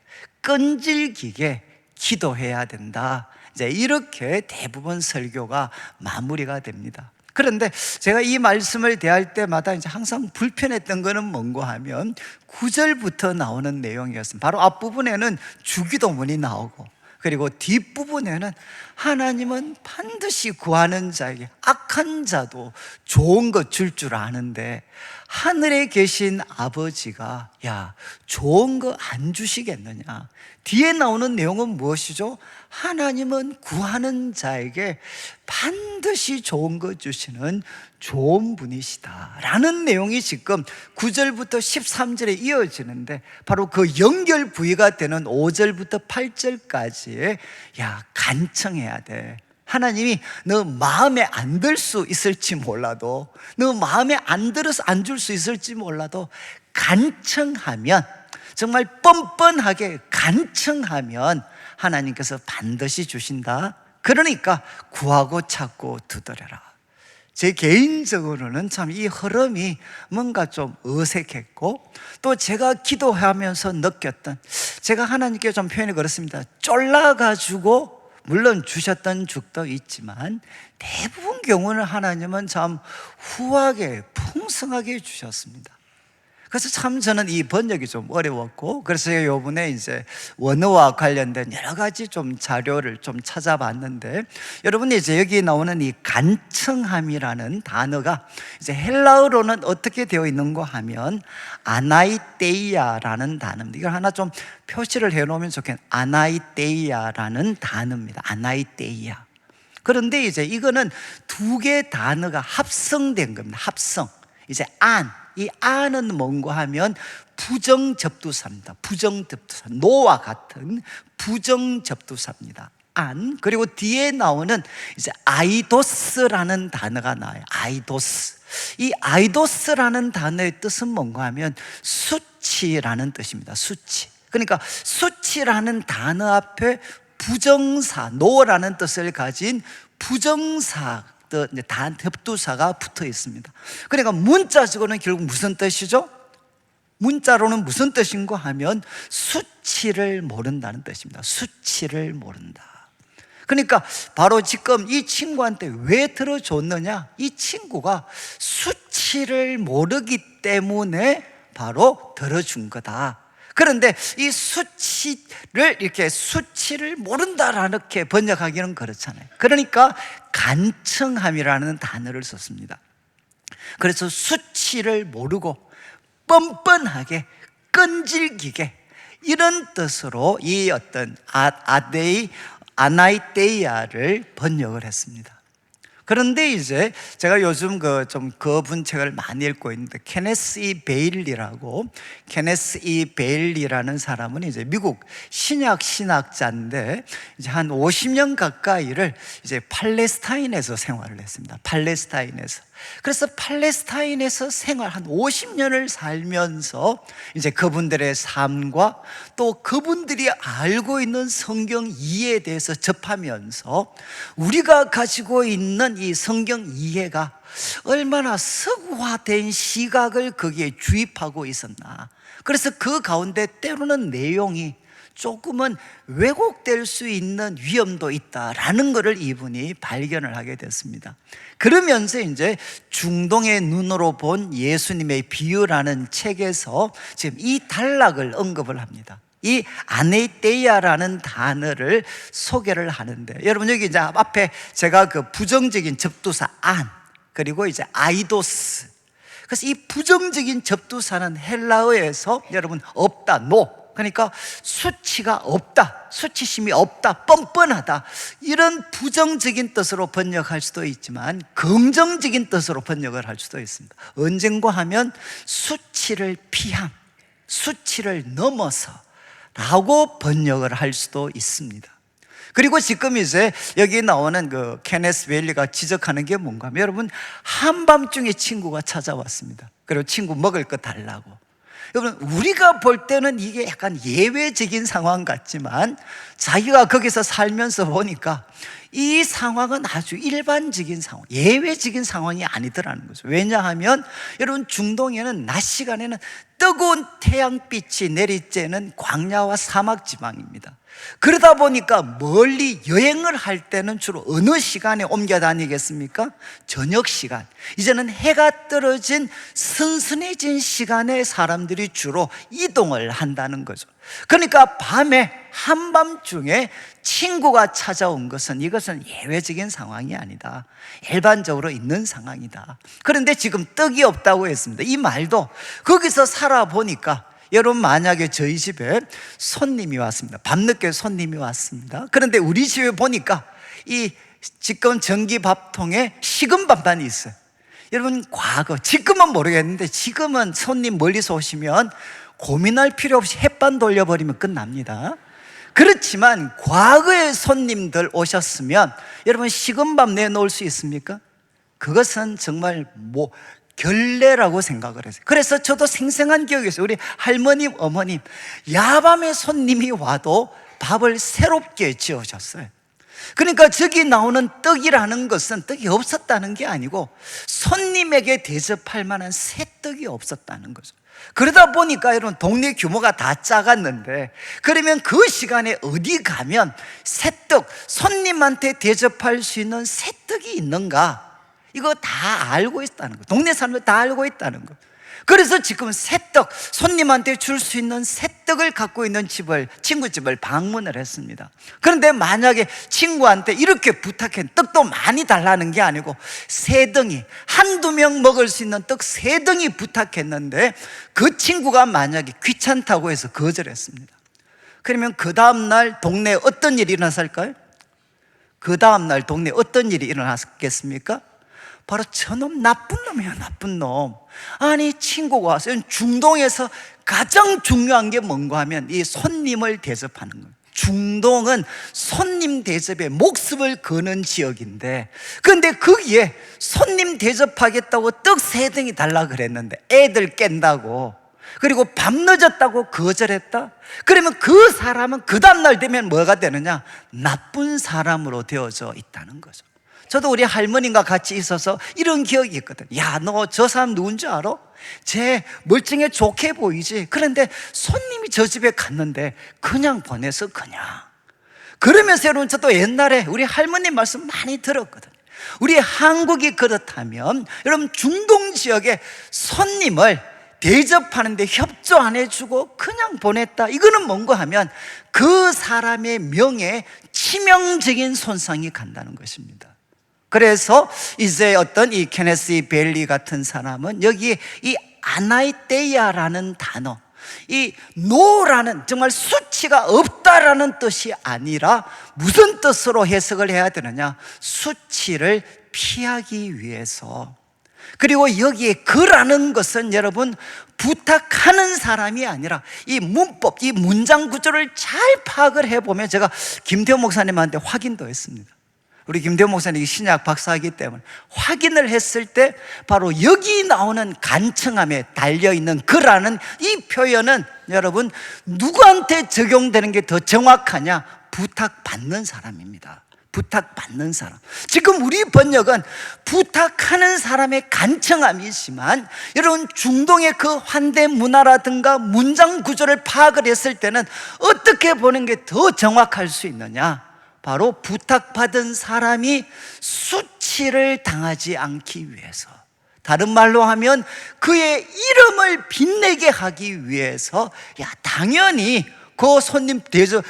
끈질기게 기도해야 된다. 이제 이렇게 대부분 설교가 마무리가 됩니다. 그런데 제가 이 말씀을 대할 때마다 이제 항상 불편했던 거는 뭔가 하면 9절부터 나오는 내용이었습니다. 바로 앞부분에는 주기도문이 나오고, 그리고 뒷부분에는 하나님은 반드시 구하는 자에게, 악한 자도 좋은 것 줄 줄 아는데 하늘에 계신 아버지가 야, 좋은 거 안 주시겠느냐? 뒤에 나오는 내용은 무엇이죠? 하나님은 구하는 자에게 반드시 좋은 거 주시는 좋은 분이시다 라는 내용이 지금 9절부터 13절에 이어지는데, 바로 그 연결 부위가 되는 5절부터 8절까지에 야, 간청해야 돼. 하나님이 너 마음에 안 들 수 있을지 몰라도, 너 마음에 안 들어서 안 줄 수 있을지 몰라도 간청하면, 정말 뻔뻔하게 간청하면 하나님께서 반드시 주신다. 그러니까 구하고 찾고 두드려라. 제 개인적으로는 참 이 흐름이 뭔가 좀 어색했고, 또 제가 기도하면서 느꼈던, 제가 하나님께 좀 표현이 그렇습니다. 쫄라가지고 물론 주셨던 적도 있지만 대부분 경우는 하나님은 참 후하게 풍성하게 주셨습니다. 그래서 참 저는 이 번역이 좀 어려웠고, 그래서 요번에 이제 원어와 관련된 여러 가지 좀 자료를 좀 찾아봤는데, 여러분이 이제 여기 나오는 이 간청함이라는 단어가 이제 헬라어로는 어떻게 되어 있는가 하면 아나이데이아라는 단어입니다. 이걸 하나 좀 표시를 해 놓으면 좋겠네요. 아나이데이아라는 단어입니다. 아나이데이아. 그런데 이제 이거는 두 개의 단어가 합성된 겁니다. 합성. 이제 이 안은 뭔가 하면 부정접두사입니다. 부정접두사, 노와 같은 부정접두사입니다. 안. 그리고 뒤에 나오는 이제 아이도스라는 단어가 나와요. 아이도스. 이 아이도스라는 단어의 뜻은 뭔가 하면 수치라는 뜻입니다. 수치. 그러니까 수치라는 단어 앞에 부정사, 노라는 뜻을 가진 부정사, 접두사가 붙어 있습니다. 그러니까 문자적으로는 결국 무슨 뜻이죠? 문자로는 무슨 뜻인가 하면 수치를 모른다는 뜻입니다. 수치를 모른다. 그러니까 바로 지금 이 친구한테 왜 들어줬느냐? 이 친구가 수치를 모르기 때문에 바로 들어준 거다. 그런데 이 수치를 모른다라는 게 번역하기는 그렇잖아요. 그러니까 간청함이라는 단어를 썼습니다. 그래서 수치를 모르고 뻔뻔하게 끈질기게 이런 뜻으로 이 어떤 아나이데이아를 번역을 했습니다. 그런데 이제 제가 요즘 좀 그분 책을 많이 읽고 있는데 케네스 이 베일리라는 사람은 이제 미국 신약 신학자인데 이제 한 50년 가까이를 이제 팔레스타인에서 생활을 했습니다. 그래서 팔레스타인에서 생활 한 50년을 살면서 이제 그분들의 삶과 또 그분들이 알고 있는 성경 이해에 대해서 접하면서 우리가 가지고 있는 이 성경 이해가 얼마나 서구화된 시각을 거기에 주입하고 있었나. 그래서 그 가운데 때로는 내용이 조금은 왜곡될 수 있는 위험도 있다라는 것을 이분이 발견을 하게 됐습니다. 그러면서 이제 중동의 눈으로 본 예수님의 비유라는 책에서 지금 이 단락을 언급을 합니다. 이 아네이데이아라는 단어를 소개를 하는데, 여러분 여기 이제 앞에 제가 그 부정적인 접두사 안, 그리고 이제 아이도스, 그래서 이 부정적인 접두사는 헬라어에서 여러분 없다, 노, 그러니까 수치가 없다, 수치심이 없다, 뻔뻔하다, 이런 부정적인 뜻으로 번역할 수도 있지만 긍정적인 뜻으로 번역을 할 수도 있습니다. 언젠가 하면 수치를 피함, 수치를 넘어서 라고 번역을 할 수도 있습니다. 그리고 지금 이제 여기 나오는 그 케네스 베일리가 지적하는 게 뭔가 하면, 여러분 한밤중에 친구가 찾아왔습니다. 그리고 친구 먹을 거 달라고. 여러분 우리가 볼 때는 이게 약간 예외적인 상황 같지만 자기가 거기서 살면서 보니까 이 상황은 아주 일반적인 상황, 예외적인 상황이 아니더라는 거죠. 왜냐하면 여러분 중동에는 낮 시간에는 뜨거운 태양빛이 내리쬐는 광야와 사막 지방입니다. 그러다 보니까 멀리 여행을 할 때는 주로 어느 시간에 옮겨 다니겠습니까? 저녁 시간, 이제는 해가 떨어진 선선해진 시간에 사람들이 주로 이동을 한다는 거죠. 그러니까 밤에 한밤중에 친구가 찾아온 것은, 이것은 예외적인 상황이 아니다, 일반적으로 있는 상황이다. 그런데 지금 떡이 없다고 했습니다. 이 말도 거기서 살아보니까, 여러분 만약에 저희 집에 손님이 왔습니다. 밤늦게 손님이 왔습니다. 그런데 우리 집에 보니까 이 지금 전기밥통에 식은 밥만이 있어요. 여러분 과거, 지금은 모르겠는데 지금은 손님 멀리서 오시면 고민할 필요 없이 햇반 돌려버리면 끝납니다. 그렇지만 과거에 손님들 오셨으면 여러분 식은 밥 내놓을 수 있습니까? 그것은 정말 결례라고 생각을 했어요. 그래서 저도 생생한 기억이 있어요. 우리 할머님, 어머님 야밤에 손님이 와도 밥을 새롭게 지어줬어요. 그러니까 저기 나오는 떡이라는 것은 떡이 없었다는 게 아니고 손님에게 대접할 만한 새 떡이 없었다는 거죠. 그러다 보니까 여러분 동네 규모가 다 작았는데, 그러면 그 시간에 어디 가면 새떡, 손님한테 대접할 수 있는 새떡이 있는가, 이거 다 알고 있다는 거, 동네 사람들 다 알고 있다는 거. 그래서 지금 새떡, 손님한테 줄 수 있는 새떡을 갖고 있는 친구 집을 방문을 했습니다. 그런데 만약에 친구한테 이렇게 부탁해, 떡도 많이 달라는 게 아니고 세 덩이, 한두 명 먹을 수 있는 떡 세 덩이 부탁했는데 그 친구가 만약에 귀찮다고 해서 거절했습니다. 그러면 그 다음날 동네에 어떤 일이 일어났을까요? 그 다음날 동네에 어떤 일이 일어났겠습니까? 바로 저놈 나쁜 놈이야, 나쁜 놈. 아니 친구가 왔어요. 중동에서 가장 중요한 게 뭔가 하면 이 손님을 대접하는 거예요. 중동은 손님 대접에 목숨을 거는 지역인데, 그런데 거기에 손님 대접하겠다고 떡 세 덩이 달라 그랬는데 애들 깬다고, 그리고 밤 늦었다고 거절했다? 그러면 그 사람은 그 다음날 되면 뭐가 되느냐? 나쁜 사람으로 되어져 있다는 거죠. 저도 우리 할머님과 같이 있어서 이런 기억이 있거든. 야, 너 저 사람 누군지 알아? 쟤 멀쩡해 좋게 보이지? 그런데 손님이 저 집에 갔는데 그냥 보내서 그냥. 그러면서 여러분, 저도 옛날에 우리 할머님 말씀 많이 들었거든요. 우리 한국이 그렇다면 여러분, 중동 지역에 손님을 대접하는데 협조 안 해주고 그냥 보냈다, 이거는 뭔가 하면 그 사람의 명예에 치명적인 손상이 간다는 것입니다. 그래서 이제 어떤 이 케네스 벨리 같은 사람은 여기에 이 아나이테이아라는 단어, 이 노라는 정말 수치가 없다라는 뜻이 아니라 무슨 뜻으로 해석을 해야 되느냐, 수치를 피하기 위해서. 그리고 여기에 그라는 것은 여러분, 부탁하는 사람이 아니라 이 문법, 이 문장 구조를 잘 파악을 해보면, 제가 김태호 목사님한테 확인도 했습니다. 우리 김태호 목사님이 신약 박사이기 때문에 확인을 했을 때 바로 여기 나오는 간청함에 달려있는 그라는 이 표현은 여러분, 누구한테 적용되는 게 더 정확하냐? 부탁받는 사람입니다. 부탁받는 사람. 지금 우리 번역은 부탁하는 사람의 간청함이지만, 여러분, 중동의 그 환대 문화라든가 문장 구조를 파악을 했을 때는 어떻게 보는 게 더 정확할 수 있느냐? 바로 부탁받은 사람이 수치를 당하지 않기 위해서, 다른 말로 하면 그의 이름을 빛내게 하기 위해서, 야, 당연히 그 손님 대접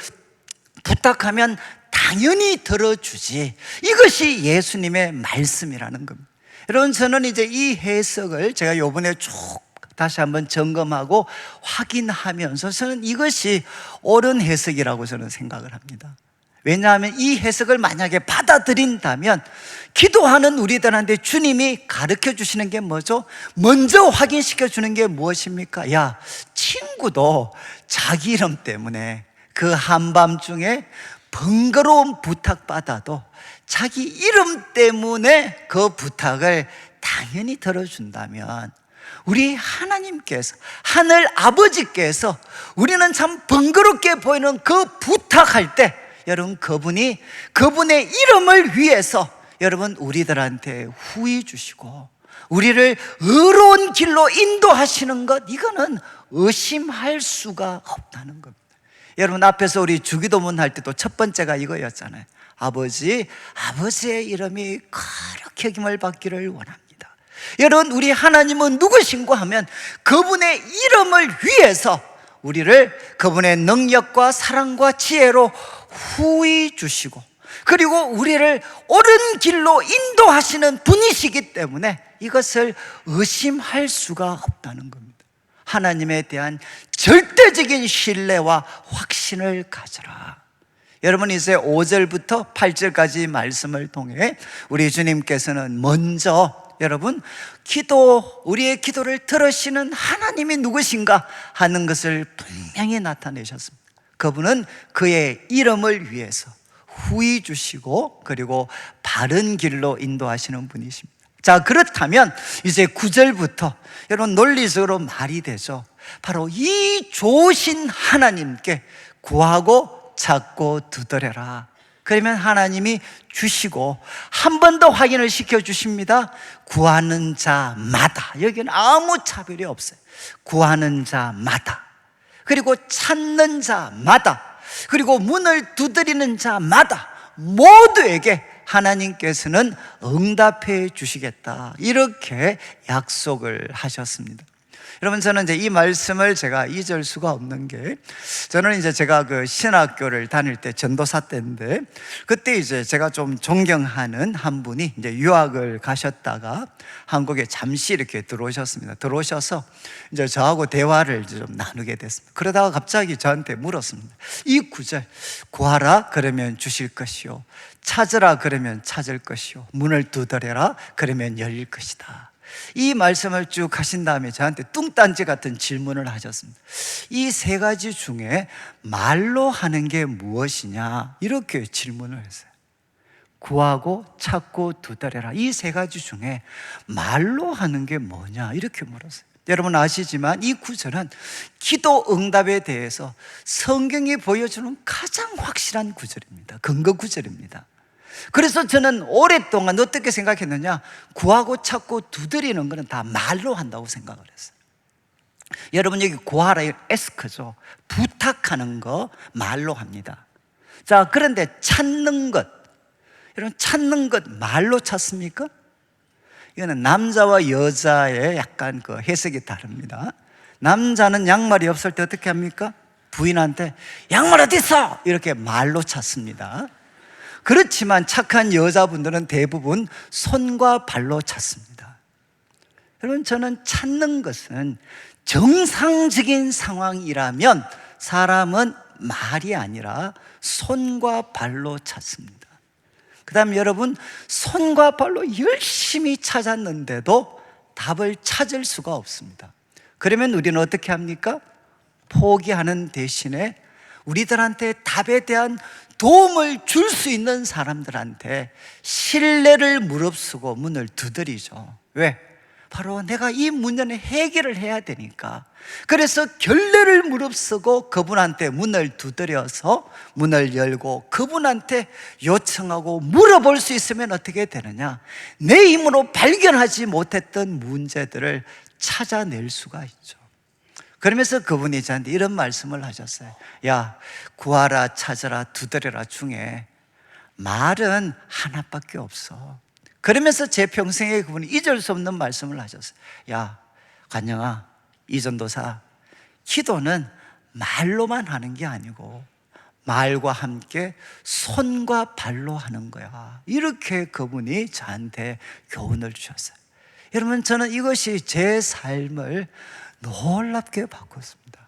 부탁하면 당연히 들어주지, 이것이 예수님의 말씀이라는 겁니다. 여러분, 저는 이제 이 해석을 제가 요번에 쭉 다시 한번 점검하고 확인하면서 저는 이것이 옳은 해석이라고 저는 생각을 합니다. 왜냐하면 이 해석을 만약에 받아들인다면 기도하는 우리들한테 주님이 가르쳐 주시는 게 뭐죠? 먼저 확인시켜 주는 게 무엇입니까? 야, 친구도 자기 이름 때문에 그 한밤중에 번거로운 부탁받아도 자기 이름 때문에 그 부탁을 당연히 들어준다면, 우리 하나님께서, 하늘 아버지께서 우리는 참 번거롭게 보이는 그 부탁할 때, 여러분, 그분이 그분의 이름을 위해서 여러분 우리들한테 후히 주시고 우리를 의로운 길로 인도하시는 것, 이거는 의심할 수가 없다는 겁니다. 여러분, 앞에서 우리 주기도문 할 때도 첫 번째가 이거였잖아요. 아버지, 아버지의 이름이 거룩히 여김을 받기를 원합니다. 여러분, 우리 하나님은 누구신가 하면 그분의 이름을 위해서 우리를 그분의 능력과 사랑과 지혜로 후히 주시고, 그리고 우리를 옳은 길로 인도하시는 분이시기 때문에 이것을 의심할 수가 없다는 겁니다. 하나님에 대한 절대적인 신뢰와 확신을 가져라. 여러분, 이제 5절부터 8절까지 말씀을 통해 우리 주님께서는 먼저 여러분, 우리의 기도를 들으시는 하나님이 누구신가 하는 것을 분명히 나타내셨습니다. 그분은 그의 이름을 위해서 후히 주시고 그리고 바른 길로 인도하시는 분이십니다. 자, 그렇다면 이제 9절부터 여러분, 논리적으로 말이 되죠. 바로 이 좋으신 하나님께 구하고 찾고 두드려라. 그러면 하나님이 주시고, 한 번 더 확인을 시켜주십니다. 구하는 자마다, 여기는 아무 차별이 없어요. 구하는 자마다, 그리고 찾는 자마다, 그리고 문을 두드리는 자마다 모두에게 하나님께서는 응답해 주시겠다, 이렇게 약속을 하셨습니다. 여러분, 저는 이제 이 말씀을 제가 잊을 수가 없는 게, 저는 이제 제가 그 신학교를 다닐 때 전도사 때인데, 그때 이제 제가 좀 존경하는 한 분이 이제 유학을 가셨다가 한국에 잠시 이렇게 들어오셨습니다. 들어오셔서 이제 저하고 대화를 좀 나누게 됐습니다. 그러다가 갑자기 저한테 물었습니다. 이 구절, 구하라 그러면 주실 것이요, 찾으라 그러면 찾을 것이요, 문을 두드려라 그러면 열릴 것이다. 이 말씀을 쭉 하신 다음에 저한테 뚱딴지 같은 질문을 하셨습니다. 이 세 가지 중에 말로 하는 게 무엇이냐, 이렇게 질문을 했어요. 구하고 찾고 두드려라, 이 세 가지 중에 말로 하는 게 뭐냐, 이렇게 물었어요. 여러분 아시지만 이 구절은 기도 응답에 대해서 성경이 보여주는 가장 확실한 구절입니다. 근거 구절입니다. 그래서 저는 오랫동안 어떻게 생각했느냐, 구하고 찾고 두드리는 것은 다 말로 한다고 생각을 했어요. 여러분, 여기 구하라, 에스크죠. 부탁하는 거 말로 합니다. 자, 그런데 찾는 것, 여러분, 찾는 것 말로 찾습니까? 이거는 남자와 여자의 약간 그 해석이 다릅니다. 남자는 양말이 없을 때 어떻게 합니까? 부인한테 양말 어디 있어? 이렇게 말로 찾습니다. 그렇지만 착한 여자분들은 대부분 손과 발로 찾습니다. 여러분, 저는 찾는 것은 정상적인 상황이라면 사람은 말이 아니라 손과 발로 찾습니다. 그 다음 여러분, 손과 발로 열심히 찾았는데도 답을 찾을 수가 없습니다. 그러면 우리는 어떻게 합니까? 포기하는 대신에 우리들한테 답에 대한 도움을 줄 수 있는 사람들한테 신뢰를 무릅쓰고 문을 두드리죠. 왜? 바로 내가 이 문제는 해결을 해야 되니까. 그래서 결례를 무릅쓰고 그분한테 문을 두드려서 문을 열고 그분한테 요청하고 물어볼 수 있으면 어떻게 되느냐? 내 힘으로 발견하지 못했던 문제들을 찾아낼 수가 있죠. 그러면서 그분이 저한테 이런 말씀을 하셨어요. 야, 구하라, 찾아라, 두드려라 중에 말은 하나밖에 없어. 그러면서 제 평생에 그분이 잊을 수 없는 말씀을 하셨어요. 야, 관영아, 이전도사, 기도는 말로만 하는 게 아니고 말과 함께 손과 발로 하는 거야. 이렇게 그분이 저한테 교훈을 주셨어요. 여러분, 저는 이것이 제 삶을 놀랍게 바꿨습니다.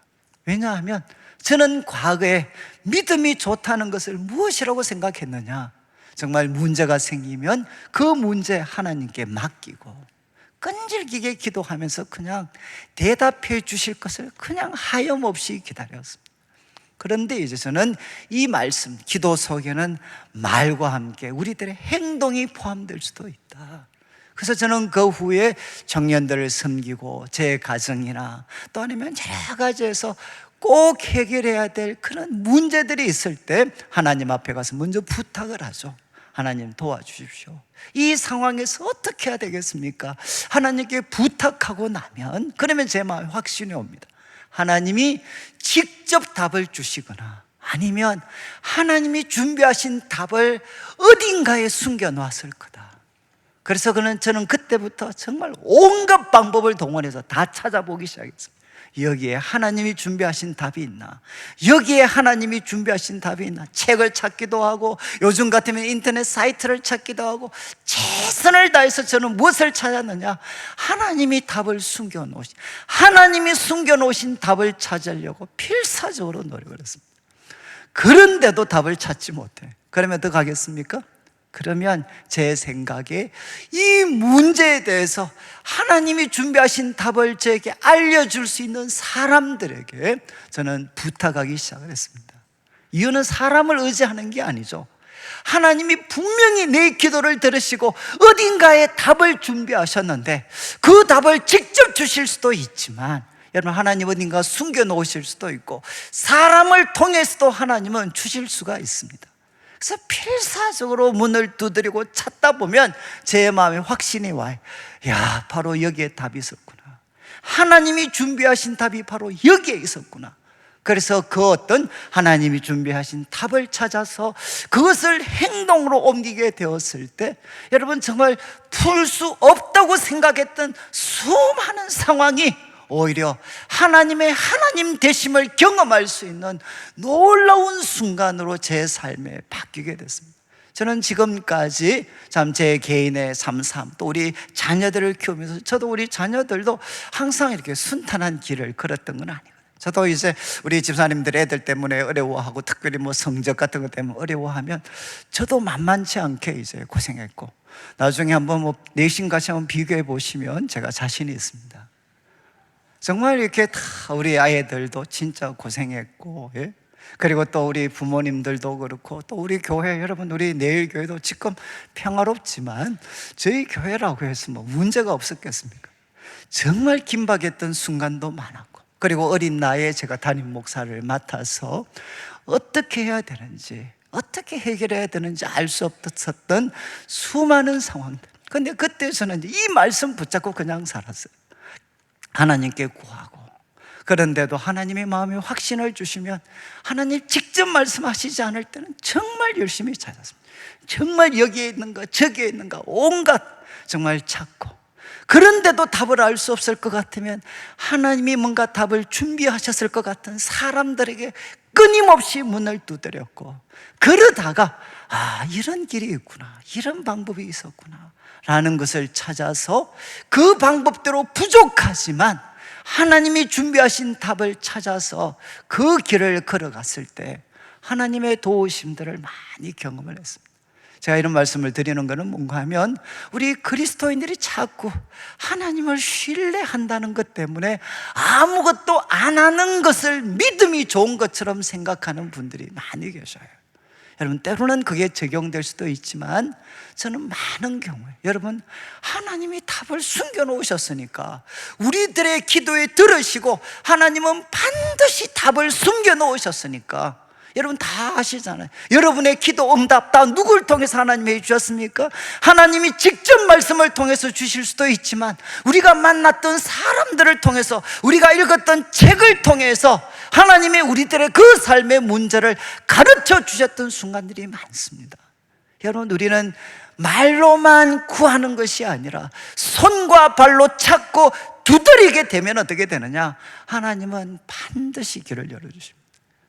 왜냐하면 저는 과거에 믿음이 좋다는 것을 무엇이라고 생각했느냐? 정말 문제가 생기면 그 문제 하나님께 맡기고 끈질기게 기도하면서 그냥 대답해 주실 것을 그냥 하염없이 기다렸습니다. 그런데 이제 저는 이 말씀, 기도 속에는 말과 함께 우리들의 행동이 포함될 수도 있다. 그래서 저는 그 후에 청년들을 섬기고 제 가정이나 또 아니면 여러 가지에서 꼭 해결해야 될 그런 문제들이 있을 때 하나님 앞에 가서 먼저 부탁을 하죠. 하나님 도와주십시오. 이 상황에서 어떻게 해야 되겠습니까? 하나님께 부탁하고 나면 그러면 제 마음에 확신이 옵니다. 하나님이 직접 답을 주시거나 아니면 하나님이 준비하신 답을 어딘가에 숨겨놨을 거다. 그래서 저는 그때부터 정말 온갖 방법을 동원해서 다 찾아보기 시작했습니다. 여기에 하나님이 준비하신 답이 있나? 여기에 하나님이 준비하신 답이 있나? 책을 찾기도 하고 요즘 같으면 인터넷 사이트를 찾기도 하고 최선을 다해서 저는 무엇을 찾았느냐? 하나님이 답을 숨겨놓으신, 하나님이 숨겨놓으신 답을 찾으려고 필사적으로 노력을 했습니다. 그런데도 답을 찾지 못해. 그러면 더 가겠습니까? 그러면 제 생각에 이 문제에 대해서 하나님이 준비하신 답을 저에게 알려줄 수 있는 사람들에게 저는 부탁하기 시작을 했습니다. 이유는 사람을 의지하는 게 아니죠. 하나님이 분명히 내 기도를 들으시고 어딘가에 답을 준비하셨는데 그 답을 직접 주실 수도 있지만 여러분, 하나님 어딘가 숨겨놓으실 수도 있고 사람을 통해서도 하나님은 주실 수가 있습니다. 그래서 필사적으로 문을 두드리고 찾다 보면 제 마음에 확신이 와요. 야, 바로 여기에 답이 있었구나. 하나님이 준비하신 답이 바로 여기에 있었구나. 그래서 그 어떤 하나님이 준비하신 답을 찾아서 그것을 행동으로 옮기게 되었을 때 여러분, 정말 풀 수 없다고 생각했던 수많은 상황이 오히려 하나님의 하나님 되심을 경험할 수 있는 놀라운 순간으로 제 삶에 바뀌게 됐습니다. 저는 지금까지 참 제 개인의 삶, 또 우리 자녀들을 키우면서 저도 우리 자녀들도 항상 이렇게 순탄한 길을 걸었던 건 아니거든요. 저도 이제 우리 집사님들 애들 때문에 어려워하고 특별히 뭐 성적 같은 것 때문에 어려워하면 저도 만만치 않게 이제 고생했고 나중에 한번 뭐 내신 같이 한번 비교해 보시면 제가 자신이 있습니다. 정말 이렇게 다 우리 아이들도 진짜 고생했고, 예? 그리고 또 우리 부모님들도 그렇고 또 우리 교회 여러분, 우리 내일교회도 지금 평화롭지만 저희 교회라고 해서 뭐 문제가 없었겠습니까? 정말 긴박했던 순간도 많았고, 그리고 어린 나이에 제가 담임 목사를 맡아서 어떻게 해야 되는지, 어떻게 해결해야 되는지 알 수 없었던 수많은 상황들. 근데 그때 저는 이 말씀 붙잡고 그냥 살았어요. 하나님께 구하고 그런데도 하나님의 마음에 확신을 주시면 하나님 직접 말씀하시지 않을 때는 정말 열심히 찾았습니다. 정말 여기에 있는가 저기에 있는가 온갖 정말 찾고, 그런데도 답을 알 수 없을 것 같으면 하나님이 뭔가 답을 준비하셨을 것 같은 사람들에게 끊임없이 문을 두드렸고, 그러다가 이런 길이 있구나, 이런 방법이 있었구나 라는 것을 찾아서 그 방법대로 부족하지만 하나님이 준비하신 답을 찾아서 그 길을 걸어갔을 때 하나님의 도우심들을 많이 경험을 했습니다. 제가 이런 말씀을 드리는 것은 뭔가 하면, 우리 그리스도인들이 자꾸 하나님을 신뢰한다는 것 때문에 아무것도 안 하는 것을 믿음이 좋은 것처럼 생각하는 분들이 많이 계셔요. 여러분, 때로는 그게 적용될 수도 있지만 저는 많은 경우에 여러분, 하나님이 답을 숨겨놓으셨으니까 우리들의 기도에 들으시고 하나님은 반드시 답을 숨겨놓으셨으니까 여러분 다 아시잖아요. 여러분의 기도 응답 다 누굴 통해서 하나님이 해주셨습니까? 하나님이 직접 말씀을 통해서 주실 수도 있지만 우리가 만났던 사람들을 통해서, 우리가 읽었던 책을 통해서 하나님이 우리들의 그 삶의 문제를 가르쳐 주셨던 순간들이 많습니다. 여러분, 우리는 말로만 구하는 것이 아니라 손과 발로 찾고 두드리게 되면 어떻게 되느냐? 하나님은 반드시 길을 열어주십니다.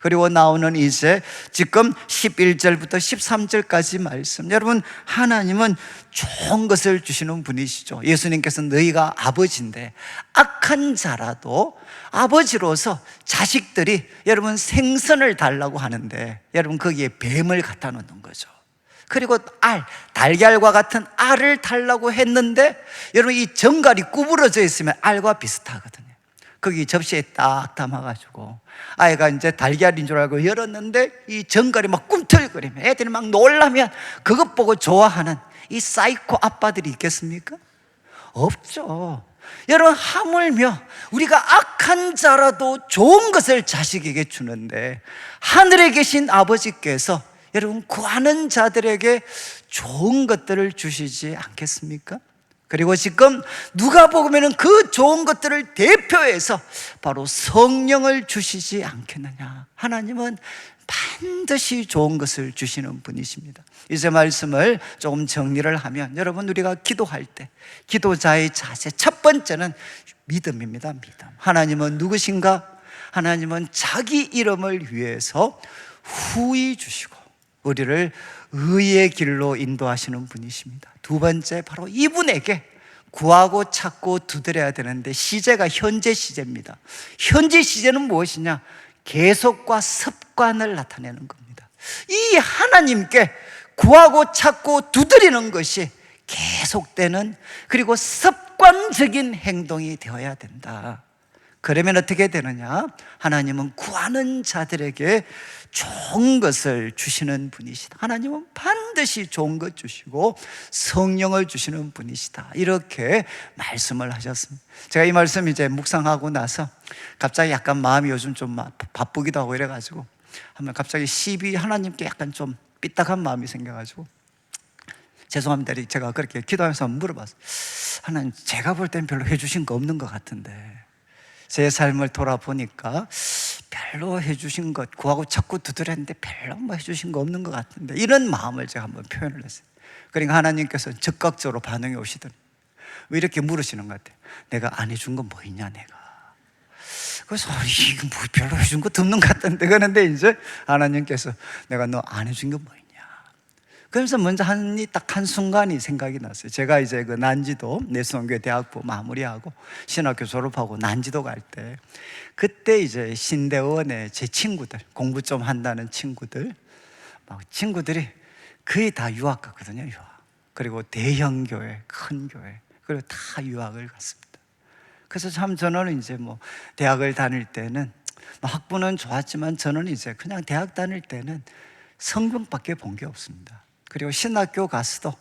그리고 나오는 이제 지금 11절부터 13절까지 말씀, 여러분, 하나님은 좋은 것을 주시는 분이시죠. 예수님께서는 너희가 아버지인데 악한 자라도 아버지로서 자식들이 여러분 생선을 달라고 하는데 여러분 거기에 뱀을 갖다 놓는 거죠. 그리고 달걀과 같은 알을 달라고 했는데 여러분 이 정갈이 구부러져 있으면 알과 비슷하거든요. 거기 접시에 딱 담아가지고 아이가 이제 달걀인 줄 알고 열었는데 이 정갈이 막 꿈틀거리면 애들이 막 놀라면 그것 보고 좋아하는 이 사이코 아빠들이 있겠습니까? 없죠. 여러분, 하물며 우리가 악한 자라도 좋은 것을 자식에게 주는데 하늘에 계신 아버지께서 여러분 구하는 자들에게 좋은 것들을 주시지 않겠습니까? 그리고 지금 누가복음에는 그 좋은 것들을 대표해서 바로 성령을 주시지 않겠느냐. 하나님은 반드시 좋은 것을 주시는 분이십니다. 이제 말씀을 조금 정리를 하면, 여러분, 우리가 기도할 때 기도자의 자세 첫 번째는 믿음입니다. 믿음. 하나님은 누구신가? 하나님은 자기 이름을 위해서 후히 주시고 우리를 의의 길로 인도하시는 분이십니다. 두 번째, 바로 이분에게 구하고 찾고 두드려야 되는데 시제가 현재 시제입니다. 현재 시제는 무엇이냐? 계속과 습관을 나타내는 겁니다. 이 하나님께 구하고 찾고 두드리는 것이 계속되는, 그리고 습관적인 행동이 되어야 된다. 그러면 어떻게 되느냐? 하나님은 구하는 자들에게 좋은 것을 주시는 분이시다. 하나님은 반드시 좋은 것 주시고 성령을 주시는 분이시다. 이렇게 말씀을 하셨습니다. 제가 이 말씀 이제 묵상하고 나서 갑자기 약간 마음이 요즘 좀 바쁘기도 하고 이래가지고 한번 갑자기 하나님께 약간 좀 삐딱한 마음이 생겨가지고, 죄송합니다. 제가 그렇게 기도하면서 물어봤어요. 하나님, 제가 볼 땐 별로 해주신 거 없는 것 같은데 제 삶을 돌아보니까 별로 해주신 것, 구하고 찾고 두드렸는데 별로 뭐 해주신 거 없는 것 같은데, 이런 마음을 제가 한번 표현을 했어요. 그러니까 하나님께서 즉각적으로 반응이 오시더니 왜 이렇게 물으시는 것 같아요. 내가 안 해준 거 뭐 있냐 내가. 그래서 이거 뭐 별로 해준 것도 없는 것 같은데, 그런데 이제 하나님께서 내가 너 안 해준 거 뭐 있냐. 그래서 먼저 딱 한 순간이 생각이 났어요. 제가 이제 그 난지도 내수원교회 대학부 마무리하고 신학교 졸업하고 난지도 갈 때, 그때 이제 신대원의 제 친구들, 공부 좀 한다는 친구들이 거의 다 유학 갔거든요. 유학. 그리고 대형 교회, 큰 교회, 그리고 다 유학을 갔습니다. 그래서 참 저는 이제 뭐 대학을 다닐 때는 학부는 좋았지만 저는 이제 그냥 대학 다닐 때는 성경밖에 본 게 없습니다. 그리고 신학교 가서도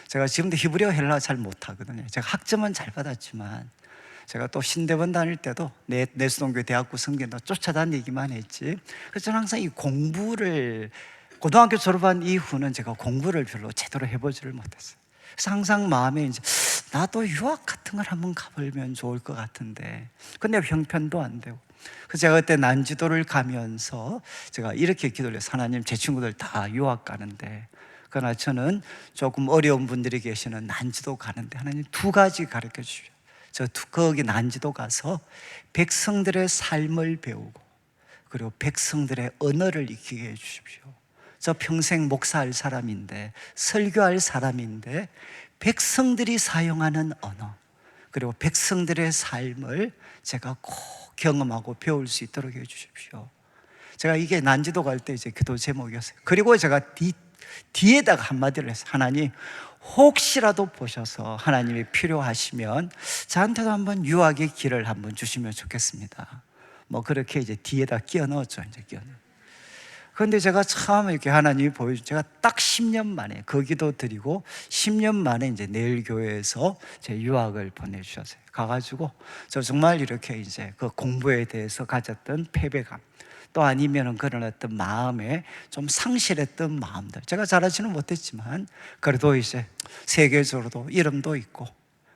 제가 지금도 히브리어 헬라 잘 못하거든요. 제가 학점은 잘 받았지만 제가 또 신대원 다닐 때도 내수동교회 대학부 성경도 쫓아다니기만 했지. 그래서 저는 항상 이 공부를, 고등학교 졸업한 이후는 제가 공부를 별로 제대로 해보지를 못했어요. 그래서 항상 마음에 이제 나도 유학 같은 걸 한번 가보면 좋을 것 같은데, 근데 형편도 안 되고 그래서 제가 그때 난지도를 가면서 제가 이렇게 기도를 했어요. 하나님, 제 친구들 다 유학 가는데, 그러나 저는 조금 어려운 분들이 계시는 난지도 가는데 하나님 두 가지 가르쳐 주십시오. 거기 난지도 가서 백성들의 삶을 배우고, 그리고 백성들의 언어를 익히게 해주십시오. 저 평생 목사할 사람인데, 설교할 사람인데, 백성들이 사용하는 언어, 그리고 백성들의 삶을 제가 꼭 경험하고 배울 수 있도록 해주십시오. 제가 이게 난지도 갈 때 이제 기도 제목이었어요. 그리고 제가 뒤에다가 한마디를 했어요. 하나님, 혹시라도 보셔서 하나님이 필요하시면 저한테도 한번 유학의 길을 한번 주시면 좋겠습니다. 뭐 그렇게 이제 뒤에다 끼워 넣었죠. 이제 끼워 넣었죠. 그런데 제가 처음 이렇게 하나님이 제가 딱 10년 만에 그 기도 드리고 10년 만에 이제 내일교회에서 제 유학을 보내주셨어요. 가가지고 저 정말 이렇게 이제 그 공부에 대해서 가졌던 패배감, 또 아니면은 그런 어떤 마음에 좀 상실했던 마음들, 제가 잘하지는 못했지만 그래도 이제 세계적으로도 이름도 있고,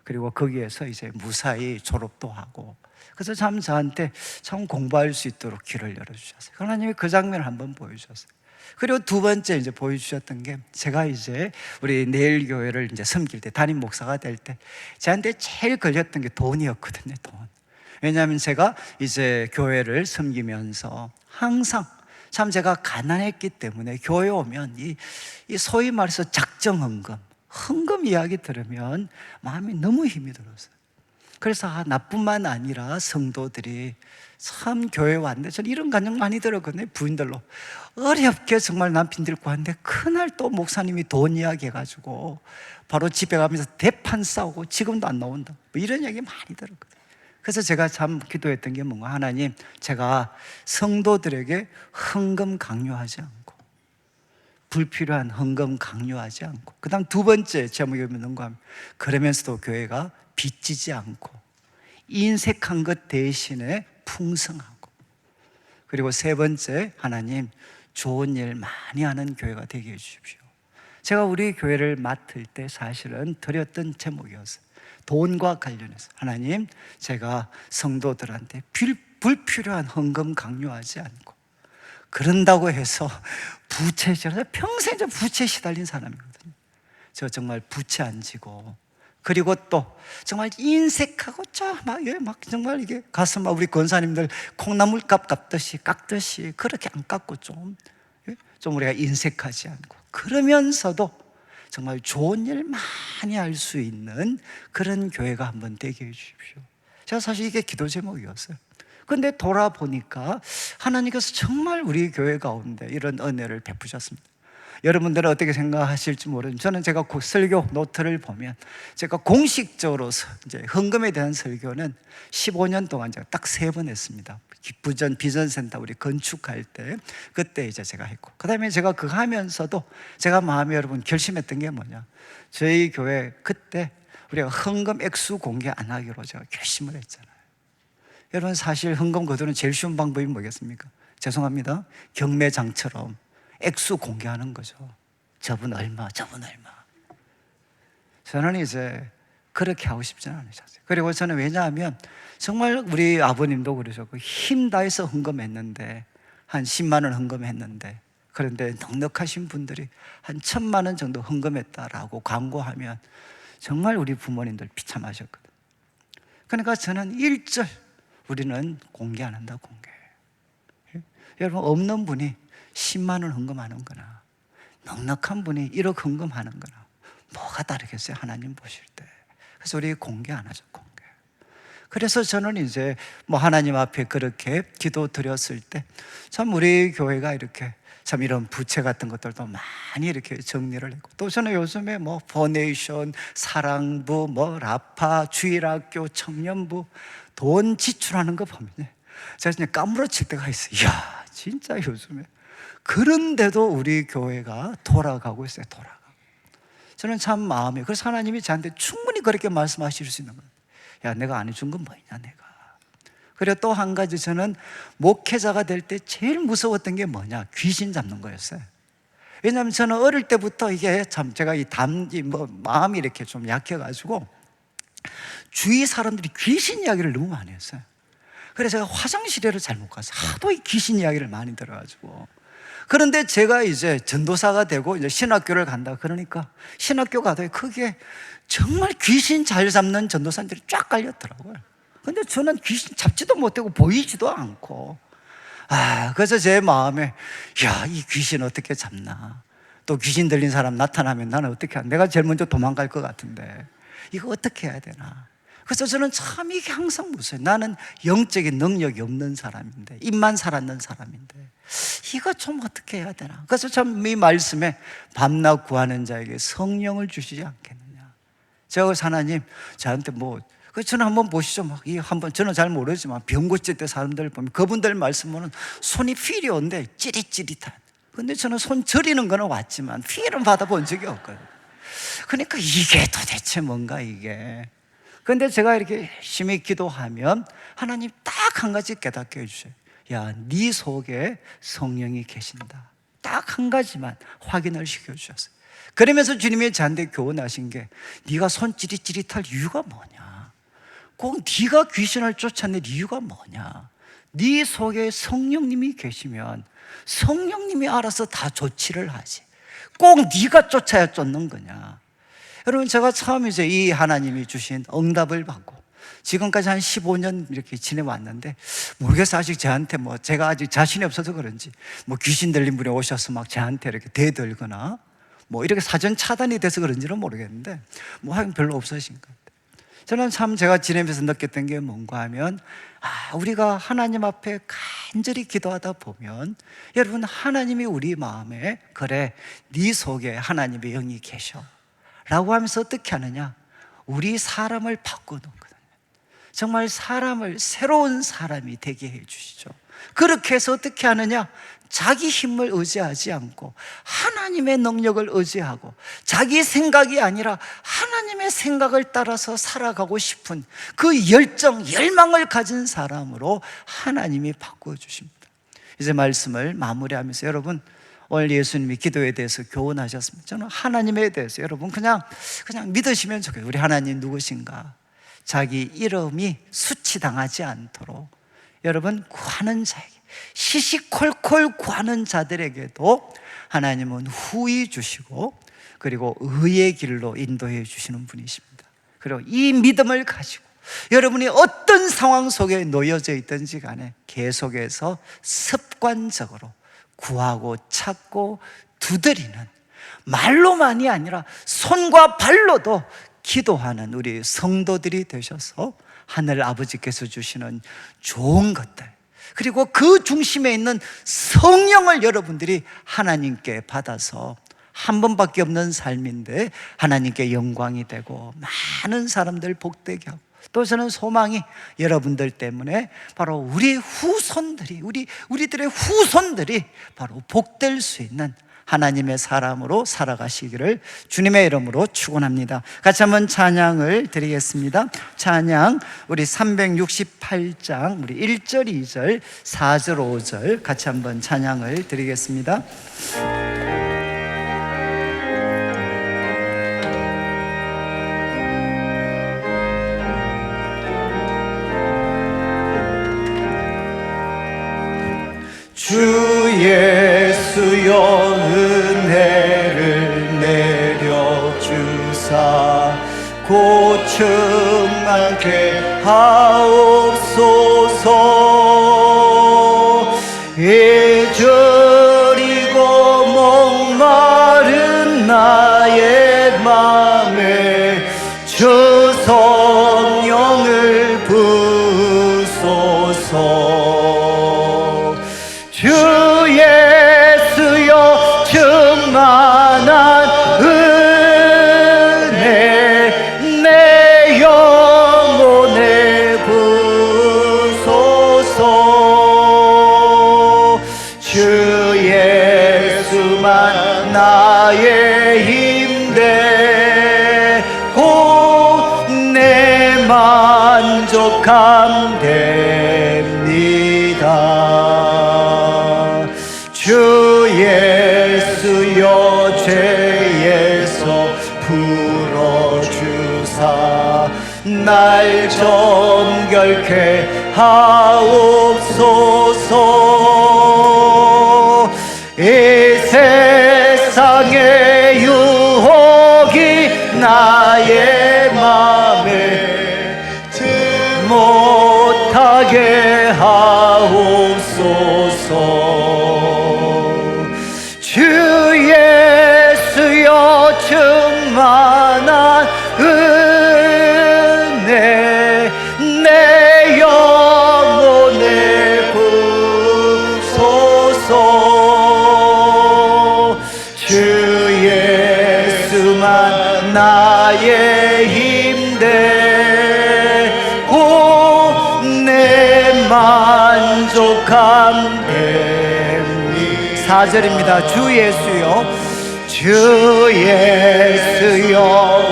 그리고 거기에서 이제 무사히 졸업도 하고, 그래서 참 저한테 참 공부할 수 있도록 길을 열어주셨어요. 하나님이 그 장면을 한번 보여주셨어요. 그리고 두 번째 이제 보여주셨던 게, 제가 이제 우리 내일교회를 이제 섬길 때, 담임 목사가 될 때 저한테 제일 걸렸던 게 돈이었거든요. 돈. 왜냐하면 제가 이제 교회를 섬기면서 항상 참 제가 가난했기 때문에 교회 오면 이 소위 말해서 헌금 이야기 들으면 마음이 너무 힘이 들었어요. 그래서 나뿐만 아니라 성도들이 참 교회 왔는데, 저는 이런 감정 많이 들었거든요. 부인들로 어렵게 정말 남편들 구하는데 그날 또 목사님이 돈 이야기 해가지고 바로 집에 가면서 대판 싸우고 지금도 안 나온다, 뭐 이런 이야기 많이 들었거든요. 그래서 제가 참 기도했던 게 뭔가, 하나님, 제가 성도들에게 헌금 강요하지 않고, 불필요한 헌금 강요하지 않고, 그 다음 두 번째 제목이 뭔가 하면, 그러면서도 교회가 빚지지 않고 인색한 것 대신에 풍성하고, 그리고 세 번째, 하나님, 좋은 일 많이 하는 교회가 되게 해주십시오. 제가 우리 교회를 맡을 때 사실은 드렸던 제목이었어요. 돈과 관련해서, 하나님, 제가 성도들한테 불필요한 헌금 강요하지 않고, 그런다고 해서 평생 저 부채 시달린 사람이거든요. 저 정말 부채 안 지고, 그리고 또 정말 인색하고 막 정말 이게 가슴, 우리 권사님들 콩나물값 깎듯이 그렇게 안 깎고 좀 우리가 인색하지 않고, 그러면서도 정말 좋은 일 많이 할 수 있는 그런 교회가 한번 되게 해주십시오. 제가 사실 이게 기도 제목이었어요. 그런데 돌아보니까 하나님께서 정말 우리 교회 가운데 이런 은혜를 베푸셨습니다. 여러분들은 어떻게 생각하실지 모르지만, 저는 제가 설교 노트를 보면 제가 공식적으로 이제 헌금에 대한 설교는 15년 동안 제가 딱 3번 했습니다. 비전센터 우리 건축할 때 그때 이제 제가 했고, 그 다음에 제가 그거 하면서도 제가 마음에 여러분 결심했던 게 뭐냐, 저희 교회 그때 우리가 헌금 액수 공개 안 하기로 제가 결심을 했잖아요. 여러분, 사실 헌금 거두는 제일 쉬운 방법이 뭐겠습니까? 죄송합니다, 경매장처럼 액수 공개하는 거죠. 저분 얼마, 저분 얼마. 저는 이제 그렇게 하고 싶지는 않으셨어요. 그리고 저는 왜냐하면 정말 우리 아버님도 그러셨고, 힘 다해서 헌금했는데 한 10만 원 헌금했는데, 그런데 넉넉하신 분들이 한 1,000만 원 정도 헌금했다라고 광고하면 정말 우리 부모님들 비참하셨거든요. 그러니까 저는 1절 우리는 공개 안 한다, 공개. 여러분, 없는 분이 10만 원 헌금하는 거나 넉넉한 분이 1억 헌금하는 거나 뭐가 다르겠어요, 하나님 보실 때. 그래서 우리 공개 안 하죠, 공개. 그래서 저는 이제 하나님 앞에 그렇게 기도 드렸을 때 참 우리 교회가 이렇게 참 이런 부채 같은 것들도 많이 이렇게 정리를 했고, 또 저는 요즘에 포네이션, 사랑부, 라파, 주일학교, 청년부 돈 지출하는 거 보면 제가 그냥 까무러칠 때가 있어요. 이야, 진짜 요즘에 그런데도 우리 교회가 돌아가고 있어요, 돌아가고. 저는 참 마음이, 그래서 하나님이 저한테 충분히 그렇게 말씀하실 수 있는 거예요. 야, 내가 안 해준 건 뭐냐, 내가. 그리고 또 한 가지, 저는 목회자가 될 때 제일 무서웠던 게 뭐냐, 귀신 잡는 거였어요. 왜냐하면 저는 어릴 때부터 이게 참 제가 마음이 이렇게 좀 약해가지고 주위 사람들이 귀신 이야기를 너무 많이 했어요. 그래서 제가 화장실에를 잘못 가서 하도 이 귀신 이야기를 많이 들어가지고, 그런데 제가 이제 전도사가 되고 이제 신학교를 간다 그러니까 신학교 가도 그게 정말 귀신 잘 잡는 전도사님들이 쫙 깔렸더라고요. 근데 저는 귀신 잡지도 못하고 보이지도 않고, 그래서 제 마음에, 야, 이 귀신 어떻게 잡나, 또 귀신 들린 사람 나타나면 나는 어떻게 하나, 내가 제일 먼저 도망갈 것 같은데 이거 어떻게 해야 되나. 그래서 저는 참 이게 항상 무서워요. 나는 영적인 능력이 없는 사람인데, 입만 살았는 사람인데 이거 좀 어떻게 해야 되나. 그래서 참 이 말씀에 밤낮 구하는 자에게 성령을 주시지 않겠느냐. 제가 하나님 저한테 저는 한번 보시죠. 한번 저는 잘 모르지만 병고칠 때 사람들 보면 그분들 말씀 보면 손이 필이 온데 찌릿찌릿한. 근데 저는 손 저리는 거는 왔지만 필은 받아본 적이 없거든요. 그러니까 이게 도대체 뭔가 이게. 근데 제가 이렇게 열심히 기도하면 하나님 딱 한 가지 깨닫게 해주셔요. 야, 네 속에 성령이 계신다. 딱 한 가지만 확인을 시켜주셨어요. 그러면서 주님이 저한테 교훈하신 게, 네가 손 찌릿찌릿할 이유가 뭐냐, 꼭 네가 귀신을 쫓아낼 이유가 뭐냐, 네 속에 성령님이 계시면 성령님이 알아서 다 조치를 하지, 꼭 네가 쫓아야 쫓는 거냐. 여러분, 제가 처음 이제 이 하나님이 주신 응답을 받고 지금까지 한 15년 이렇게 지내왔는데, 모르겠어요. 아직 저한테 제가 아직 자신이 없어서 그런지 귀신 들린 분이 오셔서 막 저한테 이렇게 대들거나 이렇게 사전 차단이 돼서 그런지는 모르겠는데 하여간 별로 없으신 것 같아요. 저는 참 제가 지내면서 느꼈던 게 뭔가 하면, 우리가 하나님 앞에 간절히 기도하다 보면, 여러분, 하나님이 우리 마음에, 그래, 네 속에 하나님의 영이 계셔 라고 하면서 어떻게 하느냐, 우리 사람을 바꿔놓거든요. 정말 사람을 새로운 사람이 되게 해주시죠. 그렇게 해서 어떻게 하느냐, 자기 힘을 의지하지 않고 하나님의 능력을 의지하고 자기 생각이 아니라 하나님의 생각을 따라서 살아가고 싶은 그 열정, 열망을 가진 사람으로 하나님이 바꿔주십니다. 이제 말씀을 마무리하면서, 여러분, 오늘 예수님이 기도에 대해서 교훈하셨습니다. 저는 하나님에 대해서 여러분 그냥 믿으시면 좋겠어요. 우리 하나님 누구신가? 자기 이름이 수치당하지 않도록 여러분 구하는 자에게, 시시콜콜 구하는 자들에게도 하나님은 후히 주시고, 그리고 의의 길로 인도해 주시는 분이십니다. 그리고 이 믿음을 가지고 여러분이 어떤 상황 속에 놓여져 있든지 간에 계속해서 습관적으로 구하고 찾고 두드리는, 말로만이 아니라 손과 발로도 기도하는 우리 성도들이 되셔서 하늘 아버지께서 주시는 좋은 것들, 그리고 그 중심에 있는 성령을 여러분들이 하나님께 받아서, 한 번밖에 없는 삶인데 하나님께 영광이 되고 많은 사람들 복되게 하고, 또 저는 소망이 여러분들 때문에 바로 우리 후손들이, 우리들의 후손들이 바로 복될 수 있는 하나님의 사람으로 살아가시기를 주님의 이름으로 축원합니다. 같이 한번 찬양을 드리겠습니다. 찬양 우리 368장 우리 1절, 2절, 4절, 5절 같이 한번 찬양을 드리겠습니다. 주 예수여 은혜를 내려주사 고충 많게 하옵소서. 애절이고 목마른 나의 맘에 주 성령을 부소서. 주 예수여 충만한 은혜 내 영혼에 부소서. 주 예수만 나의 힘돼 곧 내 만족함 됩니다. 주 예수여 죄에서 풀어주사 날 정결케 하옵소서. 이 세상의 유혹이 나의 맘에 못하게 하옵소서. 주 예수여 충만한 은혜 내 영혼에 부소서. 주 예수만 나의 힘되고 내 만족함 됨이. 4절입니다. 주 예수여, 주 예수여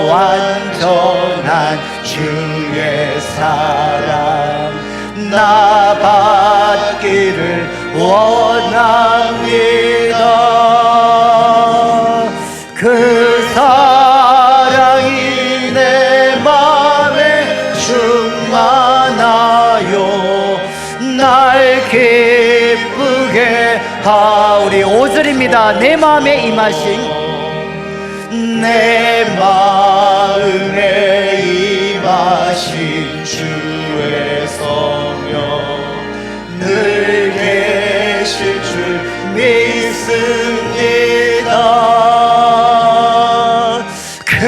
완전한 주의 사랑 나 받기를 원합니다. 그 사랑이 내 맘에 충만하여 날 기쁘게 하오리. 5절입니다. 내 마음에 임하신, 내 마음에 임하신 주의 성령 늘 계실 줄 믿습니다. 그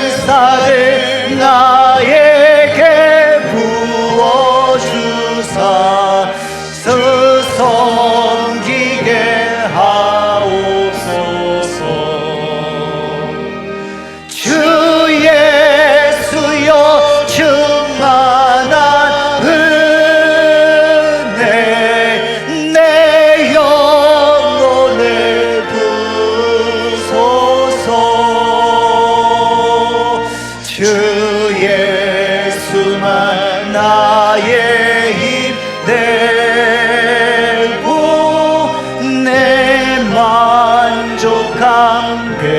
은사를 나에게 부어주사 섬기게 하옵소서. 주 예수여 충만한 은혜 내 영혼에 부소서. 주 예수만 나의 힘 되고 내 만족함 됩니다.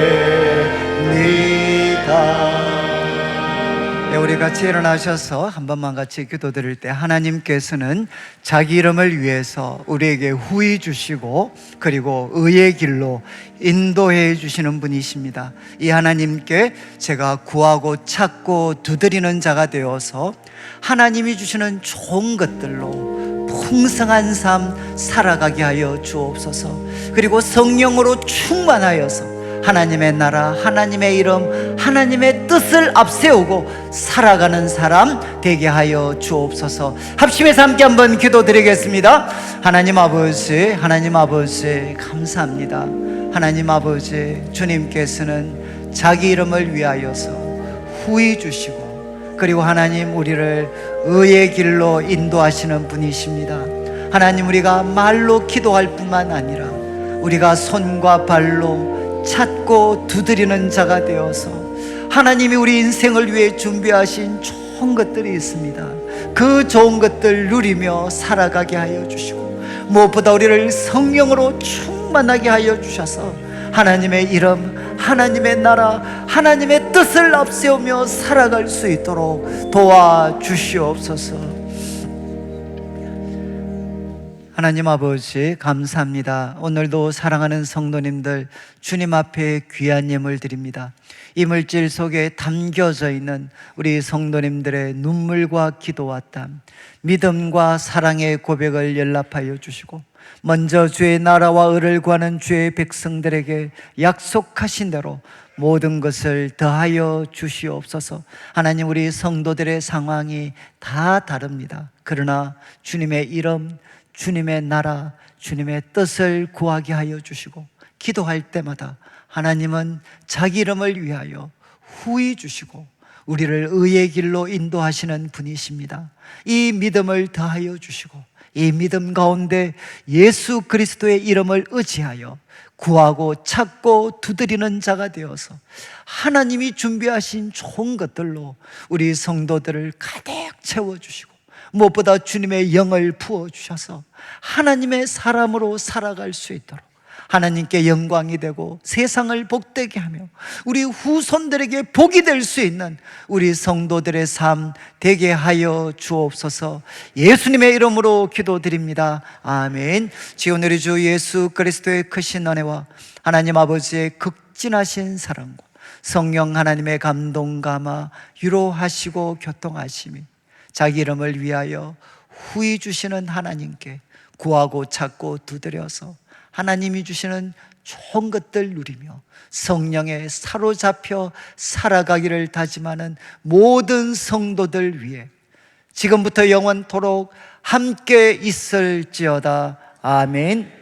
네, 우리 같이 일어나셔서 한 번만 같이 기도드릴 때, 하나님께서는 자기 이름을 위해서 우리에게 후히 주시고 그리고 의의 길로 인도해 주시는 분이십니다. 이 하나님께 제가 구하고 찾고 두드리는 자가 되어서 하나님이 주시는 좋은 것들로 풍성한 삶 살아가게 하여 주옵소서. 그리고 성령으로 충만하여서 하나님의 나라, 하나님의 이름, 하나님의 뜻을 앞세우고 살아가는 사람 되게 하여 주옵소서. 합심해서 함께 한번 기도드리겠습니다. 하나님 아버지, 하나님 아버지 감사합니다. 하나님 아버지, 주님께서는 자기 이름을 위하여서 후히 주시고 그리고 하나님 우리를 의의 길로 인도하시는 분이십니다. 하나님, 우리가 말로 기도할 뿐만 아니라 우리가 손과 발로 찾고 두드리는 자가 되어서 하나님이 우리 인생을 위해 준비하신 좋은 것들이 있습니다. 그 좋은 것들 누리며 살아가게 하여 주시고 무엇보다 우리를 성령으로 충만하게 하여 주셔서 하나님의 이름, 하나님의 나라, 하나님의 뜻을 앞세우며 살아갈 수 있도록 도와주시옵소서. 하나님 아버지 감사합니다. 오늘도 사랑하는 성도님들 주님 앞에 귀한 예물 드립니다. 이물질 속에 담겨져 있는 우리 성도님들의 눈물과 기도와 땀, 믿음과 사랑의 고백을 연락하여 주시고 먼저 주의 나라와 의를 구하는 주의 백성들에게 약속하신 대로 모든 것을 더하여 주시옵소서. 하나님, 우리 성도들의 상황이 다 다릅니다. 그러나 주님의 이름, 주님의 나라, 주님의 뜻을 구하게 하여 주시고 기도할 때마다 하나님은 자기 이름을 위하여 후히 주시고 우리를 의의 길로 인도하시는 분이십니다. 이 믿음을 더하여 주시고 이 믿음 가운데 예수 그리스도의 이름을 의지하여 구하고 찾고 두드리는 자가 되어서 하나님이 준비하신 좋은 것들로 우리 성도들을 가득 채워주시고 무엇보다 주님의 영을 부어주셔서 하나님의 사람으로 살아갈 수 있도록 하나님께 영광이 되고 세상을 복되게 하며 우리 후손들에게 복이 될 수 있는 우리 성도들의 삶 되게 하여 주옵소서. 예수님의 이름으로 기도드립니다. 아멘. 지금 우리 주 예수 그리스도의 크신 은혜와 하나님 아버지의 극진하신 사랑과 성령 하나님의 감동 감화 위로하시고 교통하심이 자기 이름을 위하여 후히 주시는 하나님께 구하고 찾고 두드려서 하나님이 주시는 좋은 것들 누리며 성령에 사로잡혀 살아가기를 다짐하는 모든 성도들 위해 지금부터 영원토록 함께 있을지어다. 아멘.